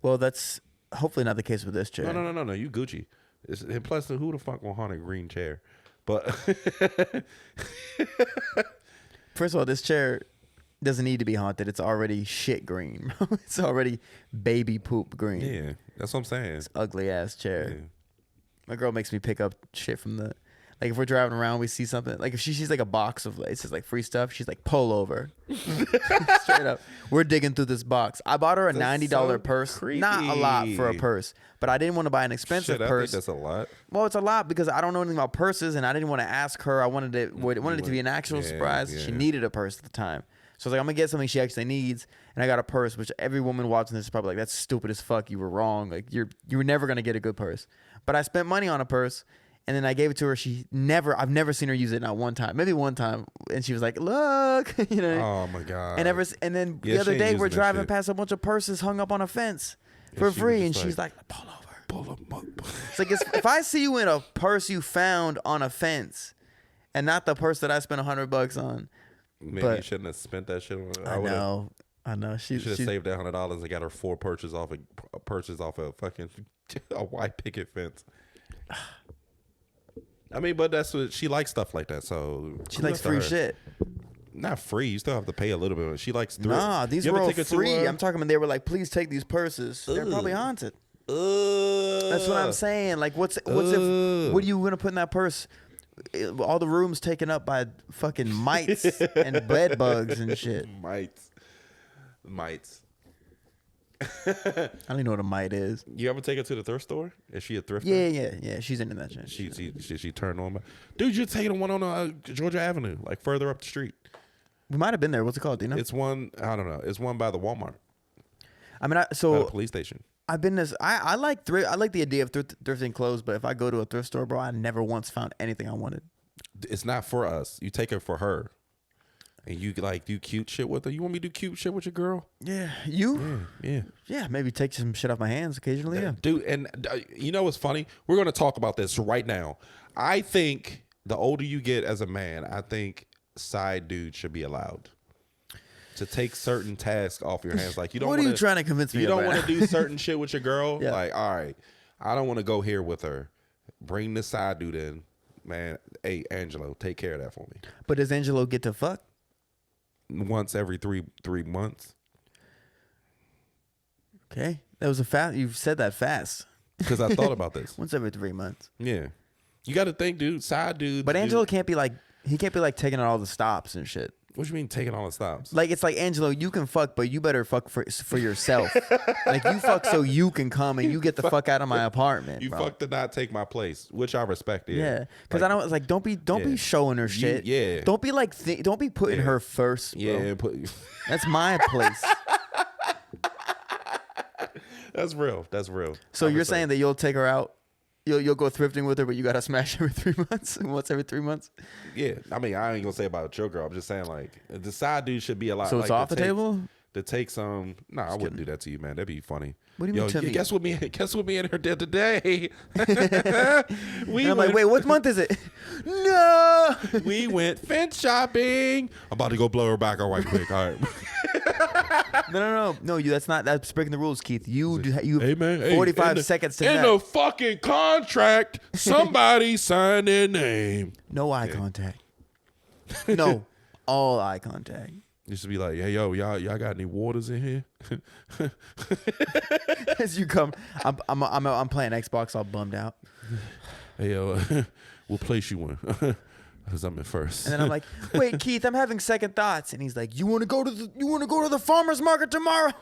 Well, that's hopefully not the case with this chair. No. You Gucci. And plus, who the fuck will haunt a green chair? But first of all, this chair doesn't need to be haunted. It's already shit green. It's already baby poop green. Yeah, that's what I'm saying. It's ugly ass chair. Yeah. My girl makes me pick up shit from the, like if we're driving around, we see something. Like if she sees like a box of, it says like free stuff, she's like, pull over. Straight up. We're digging through this box. I bought her a $90 purse. Creepy. Not a lot for a purse, but I didn't want to buy an expensive purse. I think that's a lot. Well, it's a lot because I don't know anything about purses, and I didn't want to ask her. I wanted it to be an actual surprise. She needed a purse at the time. So I was like, I'm going to get something she actually needs. And I got a purse, which every woman watching this is probably like, that's stupid as fuck. You were wrong. Like, you were never going to get a good purse. But I spent money on a purse, and then I gave it to her. I've never seen her use it, not one time. Maybe one time. And she was like, look. You know. Oh, my God. And then the other day, we're driving past a bunch of purses hung up on a fence for free. And she's like, pull over. Pull them up. It's like, if I see you in a purse you found on a fence and not the purse that I spent $100 on. Maybe you shouldn't have spent that shit on. I know. She should have saved that $100 and got her 4 purchases off a fucking a white picket fence. I mean, but that's what she likes, stuff like that. So she likes free shit. Not free. You still have to pay a little bit. She likes thrift. Nah, these were all free. I'm talking about they were like, please take these purses. They're probably haunted. That's what I'm saying. Like, what are you gonna put in that purse? All the rooms taken up by fucking mites and bed bugs and shit. Mites. I don't even know what a mite is. You ever take her to the thrift store? Is she a thrifter? Yeah. She's into that shit. She turned on. Dude, you're taking the one on Georgia Avenue, like further up the street. We might have been there. What's it called? Do you know? It's one. I don't know. It's one by the Walmart. I mean, by the police station. I've been this. I like thrift. I like the idea of thrifting clothes, but if I go to a thrift store, bro, I never once found anything I wanted. It's not for us. You take it for her, and you like do cute shit with her. You want me to do cute shit with your girl? Yeah, yeah. Maybe take some shit off my hands occasionally. Yeah, dude. And you know what's funny? We're gonna talk about this right now. I think the older you get as a man, I think side dudes should be allowed to take certain tasks off your hands. Like you don't. What are you trying to convince me? You don't want to do certain shit with your girl. Yeah. Like, all right, I don't want to go here with her. Bring this side dude in, man. Hey, Angelo, take care of that for me. But does Angelo get to fuck once every three months? Okay, that was you've said that fast. Because I thought about this. Once every 3 months. Yeah, you got to think, dude. Side dude. But Angelo can't be like taking out all the stops and shit. What you mean taking all the stops? Like, it's like, Angelo, you can fuck, but you better fuck for yourself. Like, you fuck so you can come and you get the fuck out of my apartment. You fuck to not take my place, which I respect. Yeah, because like, I don't like. Don't be showing her shit. Don't be like. Don't be putting her first. Bro. Yeah, that's my place. That's real. So you're saying that you'll take her out You'll go thrifting with her, but you gotta smash every 3 months. Once every 3 months. Yeah, I mean, I ain't gonna say about your girl. I'm just saying, like, the side dude should be a lot. So it's like, off the table. To take some. Nah, I wouldn't do that to you, man. That'd be funny. What do you mean? To me? Guess what me and her did today? I'm like, wait, what month is it? No. We went fence shopping. I'm about to go blow her back out right quick. All right. No. That's breaking the rules, Keith. You Hey, man, 45 seconds to in the fucking contract, somebody signed their name. No eye contact. No, all eye contact. Used to be like, hey, yo, y'all got any waters in here? As you come, I'm playing Xbox all bummed out. Hey, yo, we'll place you one. Because I'm in first. And then I'm like, wait, Keith, I'm having second thoughts. And he's like, you want to go to the farmer's market tomorrow?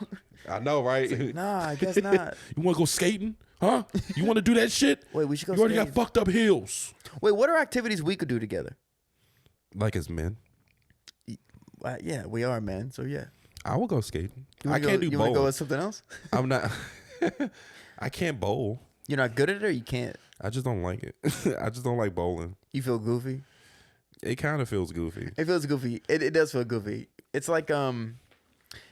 I know, right? Like, nah, I guess not. You want to go skating? Huh? You want to do that shit? Wait, we should go You already skating. got fucked up heels. Wait, what are activities we could do together? Like as men? Yeah, we are, man. So, yeah. I will go skating. I can't do You bowl. want to go with something else? I'm not. I can't bowl. You're not good at it or you can't? I just don't like it. I just don't like bowling. You feel goofy? It kind of feels goofy. It feels goofy. It does feel goofy. It's like,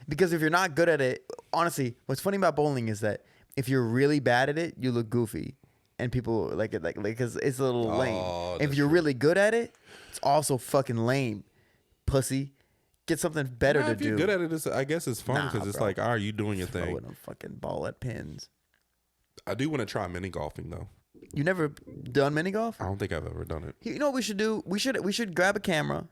because if you're not good at it, honestly, what's funny about bowling is that if you're really bad at it, you look goofy. And people like it, because it's a little lame. If you're really good at it, it's also fucking lame. Pussy. Get something better to if do. you're good at it, I guess it's fun because it's bro. like, all right, you doing your thing. Throwing a fucking ball at pins. I do want to try mini golfing though. You never done mini golf? I don't think I've ever done it. You know what we should do? We should grab a camera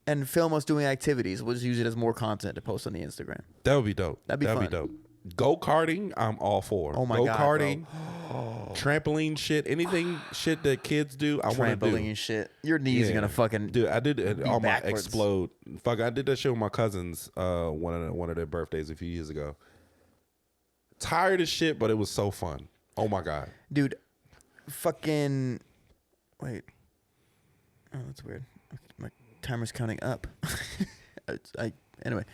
and film us doing activities. We'll just use it as more content to post on the Instagram. That would be dope. That'd be fun. dope. Go karting, I'm all for. Oh my Go God, karting, bro. trampoline shit, anything shit that kids do. I want to do. Trampoline shit. Your knees are gonna fucking. Dude, I did it all my backwards. explode. Fuck, I did that shit with my cousins. One of their birthdays a few years ago. Tired as shit, but it was so fun. Oh my God, Dude, fucking. Wait. Oh, that's weird. My timer's counting up. Anyway.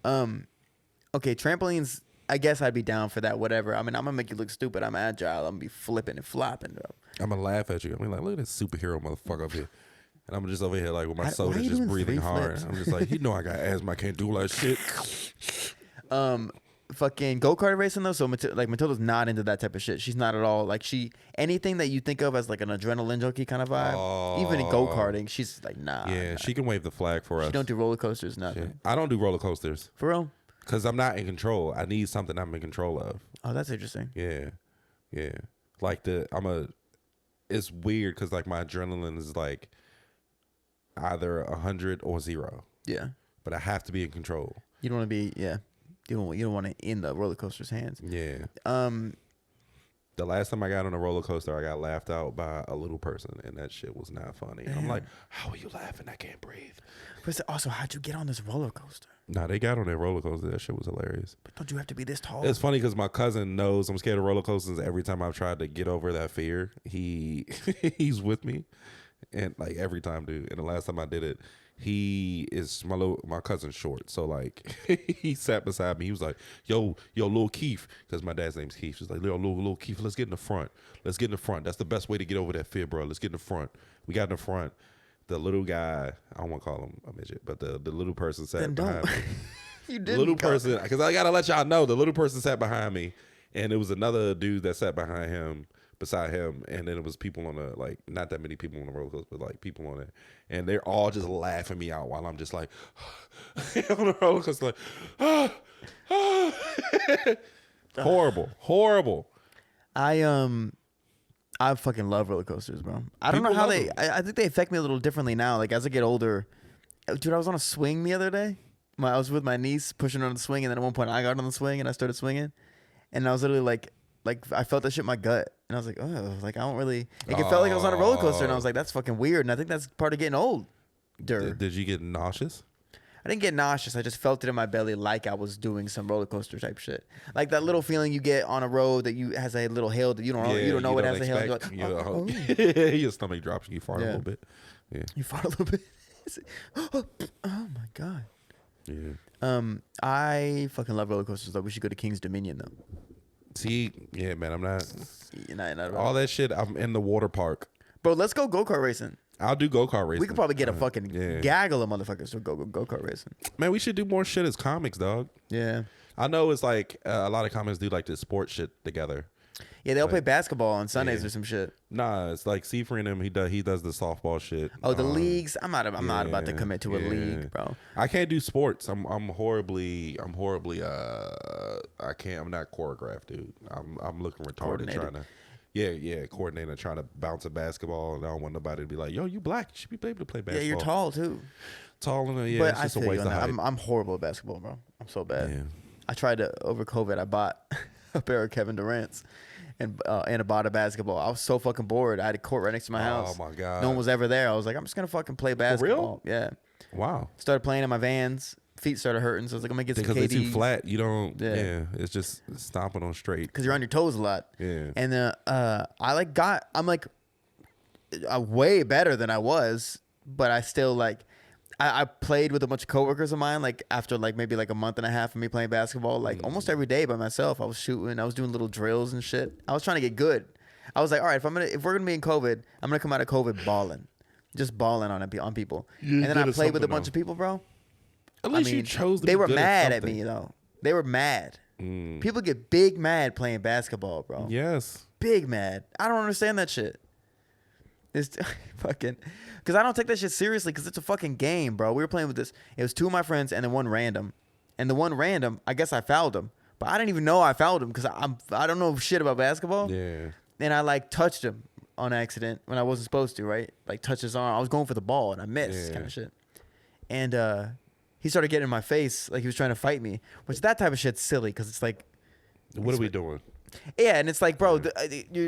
Okay, trampolines. I guess I'd be down for that. Whatever. I mean, I'm gonna make you look stupid. I'm agile. I'm gonna be flipping and flopping, bro. I'm gonna laugh at you. I mean, like, look at this superhero motherfucker up here. And I'm just over here like with my Why soda are you just doing breathing 3 hard. flips? I'm just like, you know I got asthma. I can't do all that shit. Fucking go-kart racing though. So Matilda's not into that type of shit. She's not at all like anything that you think of as like an adrenaline junkie kind of vibe. Even in go-karting, she's like, nah. Yeah, nah. she can wave the flag for us. She don't do roller coasters, nothing. Yeah. I don't do roller coasters. For real? Because I'm not in control. I need something I'm in control of. Oh, that's interesting. Yeah. Yeah. Like it's weird because like my adrenaline is like either 100 or 0. Yeah. But I have to be in control. You don't want to be, yeah. You don't want it in the roller coaster's hands. Yeah. The last time I got on a roller coaster, I got laughed out by a little person, and that shit was not funny. Damn. I'm like, how are you laughing? I can't breathe. But also, how'd you get on this roller coaster? Nah, they got on that roller coaster. That shit was hilarious. But don't you have to be this tall? It's funny because my cousin knows I'm scared of roller coasters. Every time I've tried to get over that fear, he's with me, and like every time, dude. And the last time I did it, he is my cousin's short, so like he sat beside me. He was like, "Yo, little Keith," because my dad's name's Keith. He's like, "Little Keith, let's get in the front. Let's get in the front. That's the best way to get over that fear, bro. Let's get in the front." We got in the front. The little guy, I don't want to call him a midget, but the little person sat behind me. You didn't. The little person, because I gotta let y'all know, the little person sat behind me, and it was another dude that sat beside him, and then it was people on like not that many people on the roller coaster, but like people on it, and they're all just laughing me out while I'm just like on the roller coaster, like horrible. I fucking love roller coasters, bro. I don't know People how love them. I think they affect me a little differently now. Like as I get older, dude, I was on a swing the other day. I was with my niece pushing her on the swing, and then at one point I got on the swing and I started swinging, and I was literally like I felt that shit in my gut, and I was like, oh, like I don't really. It felt like I was on a roller coaster, and I was like, that's fucking weird, and I think that's part of getting old. Did you get nauseous? I didn't get nauseous. I just felt it in my belly like I was doing some roller coaster type shit. Like that little feeling you get on a road that has a little hill that you don't know it has a hill. You're like, Your stomach drops and you fart a little bit. Yeah. You fart a little bit. Oh my God. Yeah. I fucking love roller coasters though. We should go to King's Dominion though. See, yeah, man, I'm not. You're not about All it. that shit, I'm in the water park. Bro, let's go go-kart racing. I'll do go-kart racing. We could probably get a fucking yeah. gaggle of motherfuckers to go-kart racing. Man, we should do more shit as comics, dog. Yeah. I know it's like a lot of comics do like this sports shit together. Yeah, they'll play basketball on Sundays yeah. or some shit. Nah, it's like Seafree and him. He does the softball shit. Oh, the leagues. I'm not about to commit to a yeah. league, bro. I can't do sports. I'm horribly I can't. I'm not choreographed, dude. I'm looking retarded trying to. Yeah, coordinator trying to bounce a basketball, and I don't want nobody to be like, "Yo, you black? You should be able to play basketball." Yeah, you're tall too. Tall and yeah, But it's just I a feel waste you of on that. height. I'm horrible at basketball, bro. I'm so bad. Yeah. I tried to over COVID. I bought a pair of Kevin Durant's and I bought a basketball. I was so fucking bored. I had a court right next to my house. Oh my god. No one was ever there. I was like, I'm just gonna fucking play basketball. Yeah. Wow. Started playing in my Vans. Feet started hurting, so I was like, I'm gonna get some Because KDs. they're too flat. You don't. Yeah. Yeah. It's just stomping on straight. Because you're on your toes a lot. Yeah. And I'm like way better than I was, but I still like I played with a bunch of coworkers of mine. Like after like maybe like a month and a half of me playing basketball, like almost every day by myself. I was shooting. I was doing little drills and shit. I was trying to get good. I was like, all right, if we're gonna be in COVID, I'm gonna come out of COVID balling, just balling on people. And then I played with a bunch of people, bro. At least you chose to they be were good mad at something. me though. They were mad. People get big mad playing basketball, bro. Yes. Big mad. I don't understand that shit. It's fucking because I don't take that shit seriously because it's a fucking game, bro. We were playing with this. It was two of my friends and then one random, and the one random, I guess I fouled him, but I didn't even know I fouled him because I don't know shit about basketball. Yeah. And I like touched him on accident when I wasn't supposed to, right? Like touched his arm. I was going for the ball and I missed, kind of shit. And he started getting in my face like he was trying to fight me, which that type of shit's silly because it's like, What are we doing? yeah, and it's like, bro,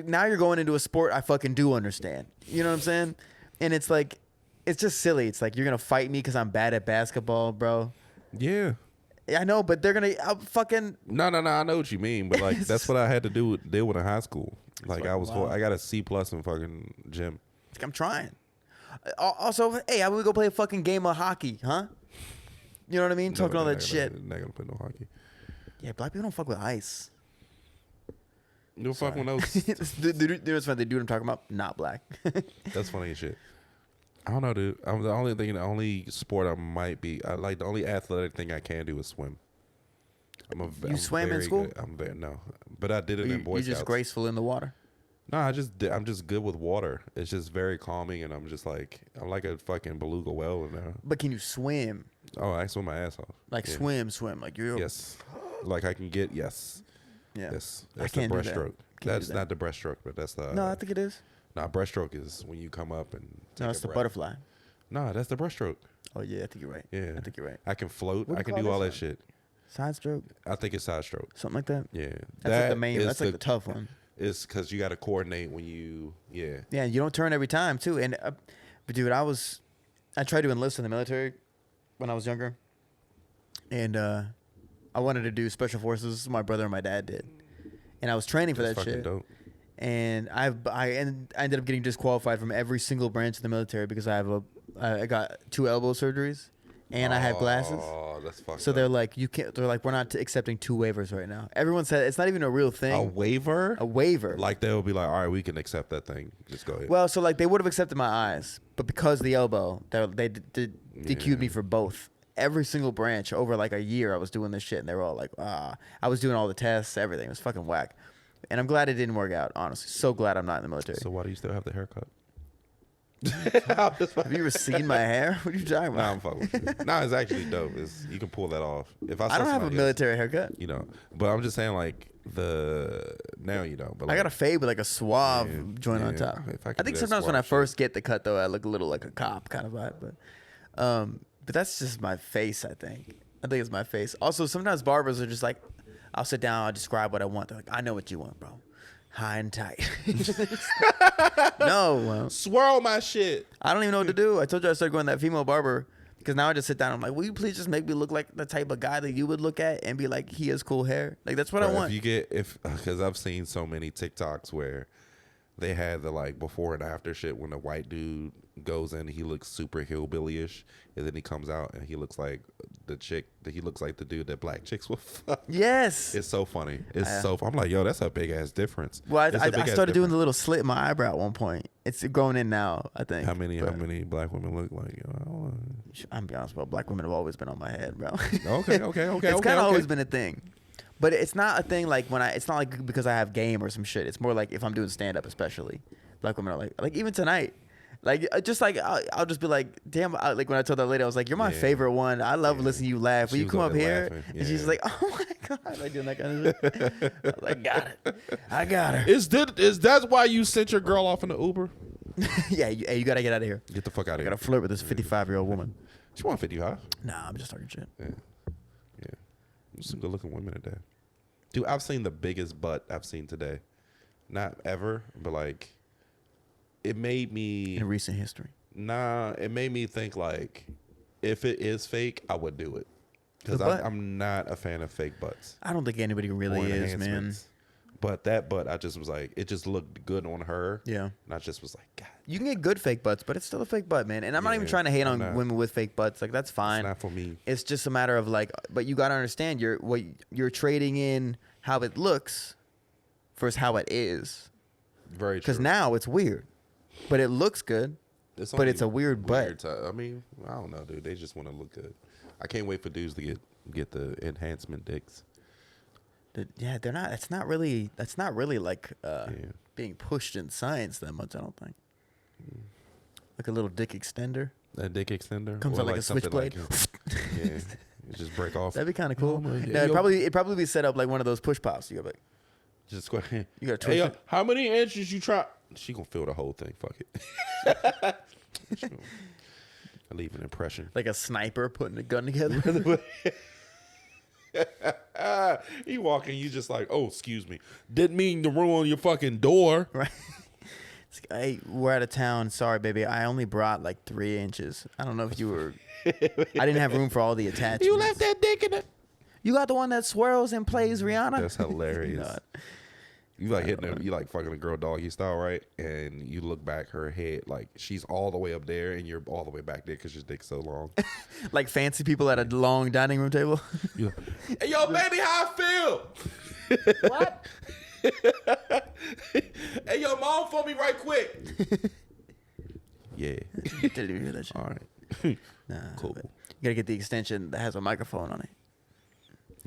now you're going into a sport I fucking do understand. You know what I'm saying? And it's like, it's just silly. It's like you're gonna fight me because I'm bad at basketball, bro. Yeah. I know, but they're gonna fucking. No. I know what you mean, but like that's what I had to deal with in high school. Like I got a C+ in fucking gym. I'm trying. Also, hey, I would go play a fucking game of hockey, huh? You know what I mean? Talking all that shit. Not gonna play no hockey. Yeah, black people don't fuck with ice. You don't fuck with those. It's funny. They do what I'm talking about. Not black. That's funny as shit. I don't know, dude. The only sport I might be, the only athletic thing I can do is swim. You swam in school? No, but I did it in Boy Scouts. You're just graceful in the water. No, I'm just good with water. It's just very calming, and I'm like a fucking beluga whale in there. But can you swim? Oh, I swim my ass off. Like swim, like you're. Yes, like I can get yes. Yeah. Yes, I that's can't the do that. breaststroke. That's not the breaststroke, but that's the. No, I think it is. Nah, breaststroke is when you come up and. No, it's the butterfly. Nah, that's the breaststroke. Oh yeah, I think you're right. Yeah, I think you're right. I can float. What do I you can call do all this that shit. Side stroke, I think it's side stroke. something like that. Yeah, That's like the main. That's like the tough one. It's because you got to coordinate when you. Yeah. Yeah, you don't turn every time too. And but dude, I tried to enlist in the military when I was younger, and I wanted to do special forces. My brother and my dad did, and I was training for That's that fucking shit. dope. And I ended up getting disqualified from every single branch of the military because I got 2 elbow surgeries, and I have glasses. Oh, that's fucked So up. they're like, you can't. They're like, we're not accepting 2 waivers right now. Everyone said it's not even a real thing. A waiver? A waiver. Like they'll be like, all right, we can accept that thing. Just go ahead. Well, so like they would have accepted my eyes, but because of the elbow, they DQ'd me for both. Every single branch over like a year, I was doing this shit, and they were all like, I was doing all the tests, everything. It was fucking whack. And I'm glad it didn't work out, honestly. So glad I'm not in the military. So why do you still have the haircut? Have you ever seen my hair? What are you talking Nah, about? I'm fucking with you. Nah, it's actually dope. You can pull that off. If I don't have a military haircut. You know, but I'm just saying like now you know. But like, I got a fade with like a suave joint on yeah, top. if I I could think do that sometimes when I suave first get the cut though, I look a little like a cop kind of vibe. But that's just my face. I think it's my face. Also, sometimes barbers are just like, I'll sit down, I'll describe what I want. They're like, I know what you want, bro. High and tight. No, swirl my shit. I don't even know what to do. I told you I started going to that female barber because now I just sit down. I'm like, will you please just make me look like the type of guy that you would look at and be like, he has cool hair. Like that's what I want. Because I've seen so many TikToks where they had the like before and after shit when a white dude goes in, he looks super hillbilly-ish, and then he comes out and he looks like the chick. He looks like the dude that black chicks will fuck. Yes. It's so funny. I'm like, yo, that's a big ass difference. Well, I started doing the difference. little slit in my eyebrow at one point. It's going in now, I think. How many black women look like? Yo, I don't know. I'm be honest, bro. Black women have always been on my head, bro. Okay. It's kind of always been a thing. But it's not a thing like it's not like because I have game or some shit. It's more like if I'm doing stand up, especially black women are like even tonight, like just like I'll just be like, damn, like when I told that lady, I was like, you're my favorite one. I love listening to you laugh. Will you come up here? And she's like, oh my god, like doing that kind of shit. I was like, I got her. Is that why you sent your girl off in the Uber? Yeah, you gotta get out of here. Get the fuck out of here. I gotta flirt with this 55-year-old woman. She want 55? Nah, I'm just talking shit. Yeah. Some good looking women today. Dude, I've seen the biggest butt I've seen today. Not ever, but like it made me In recent history. Nah, it made me think like if it is fake, I would do it. Because I'm not a fan of fake butts. I don't think anybody really is, man. But that butt, I just was like, it just looked good on her. Yeah. And I just was like, God. You can get good fake butts, but it's still a fake butt, man. And I'm not even trying to hate on women with fake butts. Like, that's fine. It's not for me. It's just a matter of like, but you got to understand you're trading in how it looks versus how it is. Very true. Because now it's weird, but it looks good, but it's a weird butt. I mean, I don't know, dude. They just want to look good. I can't wait for dudes to get the enhancement dicks. Yeah, they're not. That's not really like being pushed in science that much. I don't think. Like a little dick extender. A dick extender Comes out like a switchblade. Yeah, it just break off. That'd be kind of cool. Oh, No, it'd probably be set up like one of those push pops. You go like, just go ahead. You gotta twist it. How many inches you try? She gonna feel the whole thing. Fuck it. I leave an impression. Like a sniper putting a gun together. You walk in, you just like, oh, excuse me. Didn't mean to ruin your fucking door. Right. It's like, hey, we're out of town. Sorry, baby. I only brought like 3 inches. I don't know if you were. I didn't have room for all the attachments. You left that dick in it. You got the one that swirls and plays Rihanna? That's hilarious. You like hitting her, you like fucking a girl doggy style, right? And you look back, her head, like she's all the way up there and you're all the way back there because your dick's so long. Like fancy people at a long dining room table. You're like, hey, yo, baby, how I feel? What? Hey, yo, mom for me right quick. Yeah. Didn't even hear that shit. All right. Nah, Cool. You gotta get the extension that has a microphone on it.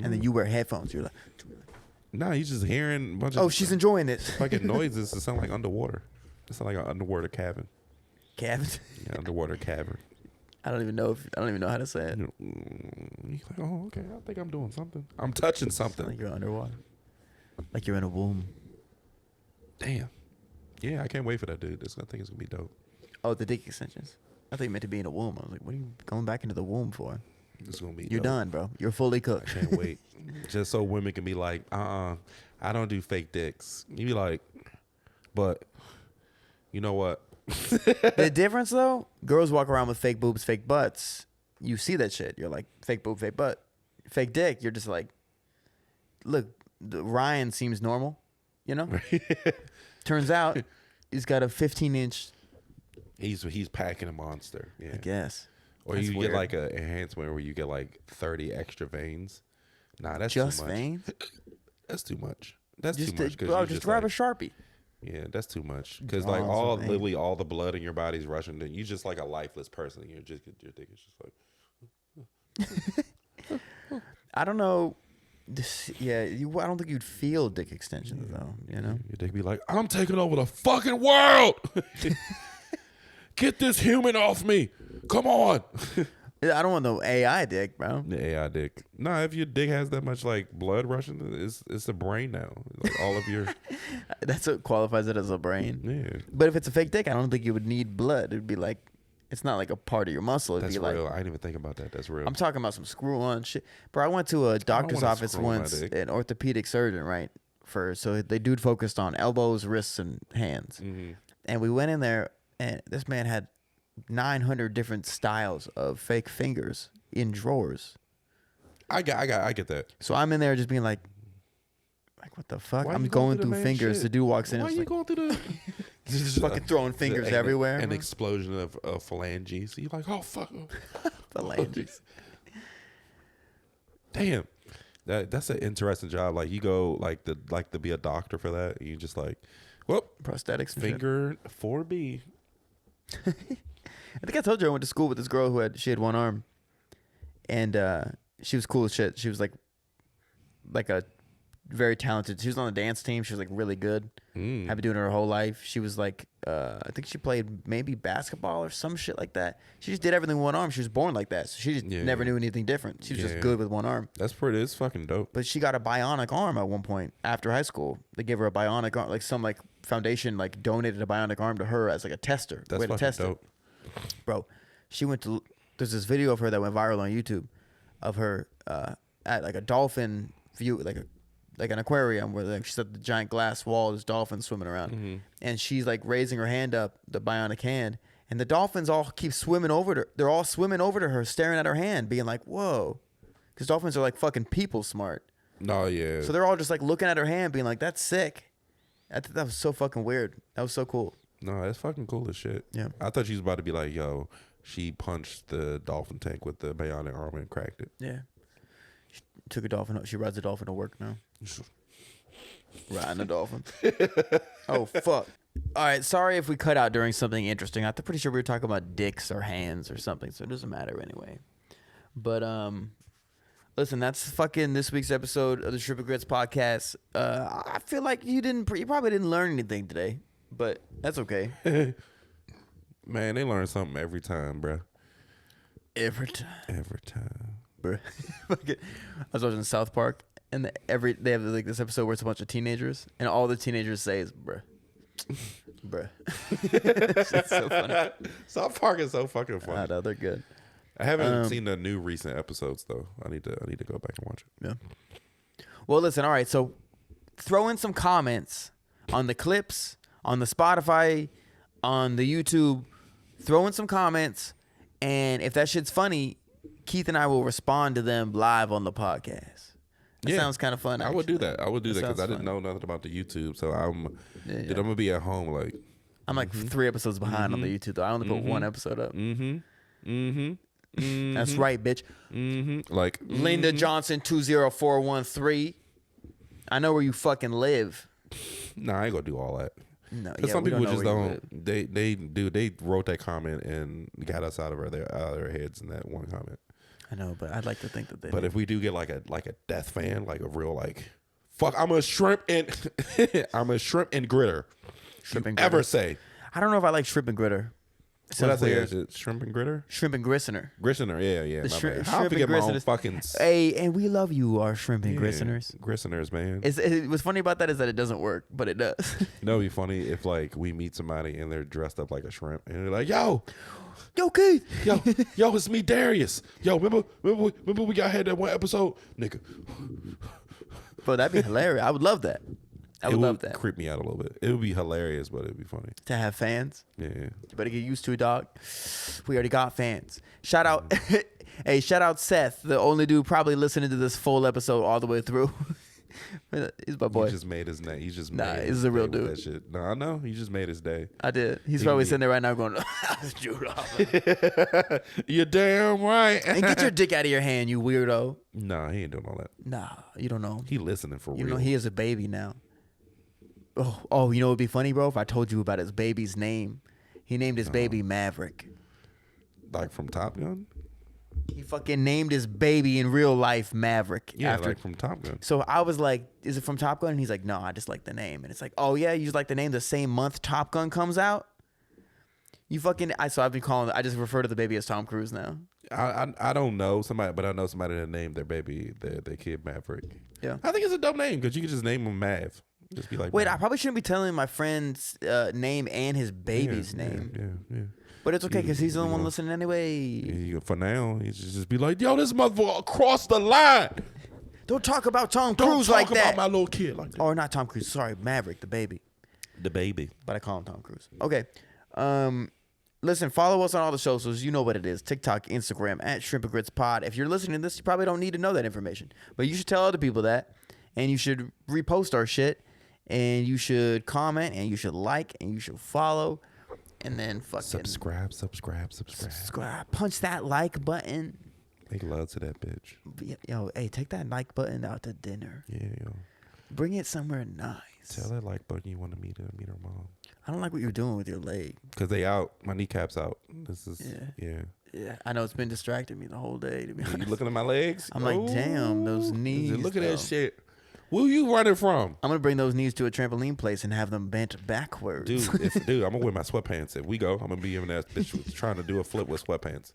And then you wear headphones. You're like, nah, you just hearing a bunch of she's enjoying this. fucking noises. It sound like underwater. It sound like an underwater cavern. Cavern? Yeah, underwater cavern. I don't even know how to say it. You're like, oh, okay. I think I'm doing something. I'm touching something. Like you're underwater. Like you're in a womb. Damn. Yeah, I can't wait for that, dude. I think it's gonna be dope. Oh, the dick extensions. I thought you meant to be in a womb. I was like, what are you going back into the womb for? It's gonna be. You're dope. done, bro. You're fully cooked. I can't wait. Just so women can be like, I don't do fake dicks. You be like, but you know what? The difference though, girls walk around with fake boobs, fake butts. You see that shit. You're like, fake boob, fake butt, fake dick. You're just like, look, Ryan seems normal, you know. Turns out he's got a 15-inch. He's packing a monster. Yeah. I guess. Or That's you weird. get like a enhancement where you get like 30 extra veins. Nah, that's Just too much. veins? That's too much. That's Just too much. bro, just grab like, a Sharpie. Yeah, that's too much. Because Draw like on some literally all the blood in your body's rushing. Then you just like a lifeless person. Your dick is just like. I don't know. I don't think you'd feel dick extensions though. You know. Your dick be like, I'm taking over the fucking world. Get this human off me. Come on. I don't want no AI dick, bro. The AI dick. Nah, if your dick has that much like blood rushing, it's a brain now. Like all of your. That's what qualifies it as a brain. Yeah. But if it's a fake dick, I don't think you would need blood. It'd be like, it's not like a part of your muscle. It'd That's be real. like, I didn't even think about that. That's real. I'm talking about some screw-on shit. Bro, I went to a doctor's wanna office screw on my once, dick. an orthopedic surgeon, right? So the dude focused on elbows, wrists, and hands. Mm-hmm. And we went in there, and this man had 900 different styles of fake fingers in drawers. I get that. So I'm in there just being like what the fuck? Why I'm you going through the through main fingers. shit? The dude walks in. Why And you it's going through the? Just fucking throwing fingers everywhere. An explosion of phalanges. You're like, oh fuck. Phalanges. Damn. That's an interesting job. Like you go like to be a doctor for that. And you just like, well, Prosthetics. finger 4B. I think I told you I went to school with this girl who had one arm, and she was cool as shit. She was like a very talented. She was on the dance team. She was like really good. Had been doing it her whole life. She was like, I think she played maybe basketball or some shit like that. She just did everything with one arm. She was born like that, so she just never knew anything different. She was just good with one arm. It's fucking dope. But she got a bionic arm at one point after high school. They gave her a bionic arm, like some like foundation like donated a bionic arm to her as like a tester. That's fucking dope. Bro, she went to. There's this video of her that went viral on YouTube, of her at like a dolphin view, like an aquarium where like she's at the giant glass wall, there's dolphins swimming around, and she's like raising her hand up, the bionic hand, and the dolphins all keep swimming over to her. They're all swimming over to her, staring at her hand, being like, "Whoa," because dolphins are like fucking people smart. No, yeah. So they're all just like looking at her hand, being like, "That's sick." I thought that was so fucking weird. That was so cool. No, that's fucking cool as shit. Yeah. I thought she was about to be like, yo, she punched the dolphin tank with the bionic arm and cracked it. Yeah. She took a dolphin. She rides a dolphin to work now. Riding a dolphin. Oh, fuck. All right. Sorry if we cut out during something interesting. I'm pretty sure we were talking about dicks or hands or something, so it doesn't matter anyway. But, listen, that's fucking this week's episode of the Shrimp and Grits podcast. I feel like you probably didn't learn anything today, but that's okay. Man, they learn something every time, bro. Every time. Every time. Bruh. I was watching South Park, and they have like this episode where it's a bunch of teenagers, and all the teenagers say is bruh. Bruh. It's so funny. South Park is so fucking funny. No, they're good. I haven't seen the new recent episodes though. I need to go back and watch it. Yeah. Well, listen, all right, so throw in some comments on the clips, on the Spotify, on the YouTube. Throw in some comments, and if that shit's funny, Keith and I will respond to them live on the podcast. That sounds kind of fun. I would do that. I would do that because I didn't fun. know nothing about the YouTube. So I'm gonna be at home like. I'm like 3 episodes behind on the YouTube though. I only put 1 episode up. That's right, bitch. Like Linda Johnson 20413. I know where you fucking live. Nah, I ain't gonna do all that. No, Because some people just don't. They wrote that comment and got us out of their heads in that one comment. I know, but I'd like to think that they. But if we do get like a death fan, like a real like, fuck, I'm a shrimp and gritter. Shrimp and Ever gritter. say? I don't know if I like shrimp and gritter. What I Sounds say? weird. Is it shrimp and gritter? Shrimp and gristner. Gristner, yeah. The My shrimp bad. How I and forget my own gristners. fucking. Hey, and we love you, our shrimp and gristners. Gristners, man. What's funny about that is that it doesn't work, but it does. You know, it'd be funny if like we meet somebody and they're dressed up like a shrimp and they're like, yo, Keith. yo, it's me, Darius. Yo, remember we had that one episode, nigga. Bro, that'd be hilarious. I would love that. I would love that. Creep me out a little bit. It would be hilarious, but it'd be funny. To have fans. Yeah. You better get used to it, dog. We already got fans. Shout out, hey, shout out Seth, the only dude probably listening to this full episode all the way through. He's my boy. He just made his name. He just Nah, made he's a real dude. That shit. No, I know. He just made his day. I did. He's probably sitting there right now going, You're damn right. and get your dick out of your hand, you weirdo. Nah, he ain't doing all that. Nah, you don't know. He listening for You real. know, he is a baby now. Oh, you know what would be funny, bro? If I told you about his baby's name. He named his baby Maverick. Like from Top Gun? He fucking named his baby in real life Maverick. Yeah, like from Top Gun. So I was like, is it from Top Gun? And he's like, no, I just like the name. And it's like, oh yeah, you just like the name the same month Top Gun comes out? So I've been calling, I just refer to the baby as Tom Cruise now. I don't know somebody, but I know somebody that named their baby, their kid Maverick. Yeah. I think it's a dope name because you can just name him Mav. Just be like, wait, Mav. I probably shouldn't be telling my friend's name and his baby's name. Yeah. But it's okay because he's the one listening anyway. For now, he should just be like, yo, this motherfucker crossed the line. Don't talk about Tom Cruise like that. Don't talk about my little kid like that. Or not Tom Cruise. Sorry, Maverick, the baby. The baby. But I call him Tom Cruise. Okay. Listen, follow us on all the socials. You know what it is. TikTok, Instagram, at Shrimp and Grits Pod. If you're listening to this, you probably don't need to know that information. But you should tell other people that. And you should repost our shit. And you should comment, and you should like, and you should follow, and then fucking subscribe. Punch that like button. Make love to that bitch. Yo, hey, take that like button out to dinner. Yeah, yo. Bring it somewhere nice. Tell that like button you want to meet her mom. I don't like what you're doing with your leg. Cause they out. My kneecap's out. This is yeah. Yeah, I know it's been distracting me the whole day. To be honest, You looking at my legs? I'm like, damn, those knees. Look at that shit. Where you running from? I'm gonna bring those knees to a trampoline place and have them bent backwards. Dude, I'm gonna wear my sweatpants. If we go, I'm gonna be in that bitch was trying to do a flip with sweatpants.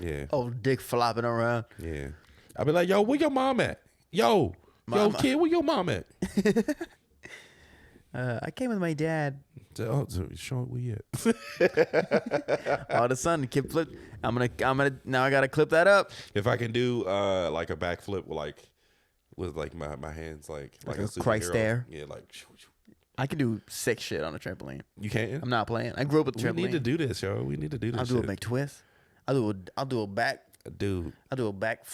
Yeah. Oh, dick flopping around. Yeah. I'll be like, yo, where your mom at? Yo, kid, where your mom at? I came with my dad. Oh, show it where you at. All of a sudden, the kid flipped. I'm gonna. Now I gotta clip that up. If I can do like a backflip with my hands like a Christ superhero. there. Yeah, like. I can do sick shit on a trampoline. You can't. I'm not playing. I grew up with a trampoline. We need to do this, yo. We need to do this. I'll do a big twist. I'll do a back. Dude. I'll do a back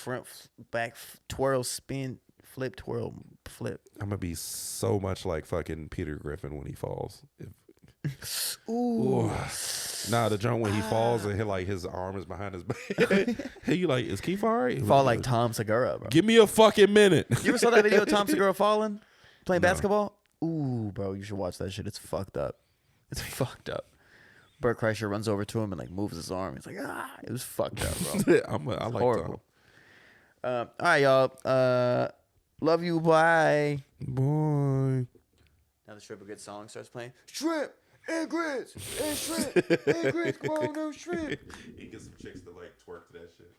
twirl spin flip twirl flip. I'm gonna be so much like fucking Peter Griffin when he falls. Ooh. Nah, the joint when he falls and his arm is behind his back. Hey, you like, is Keith all right? Fall like Tom Segura, bro. Give me a fucking minute. You ever saw that video of Tom Segura falling? Playing basketball? Ooh, bro, you should watch that shit. It's fucked up. It's fucked up. Bert Kreischer runs over to him and moves his arm. He's like, it was fucked up, bro. I like horrible. All right, y'all. Love you. Bye. Boy. Now the Strip a Good song starts playing. Shrimp and grits and shrimp and grits. Come on, no shrimp. He gets some chicks to twerk to that shit.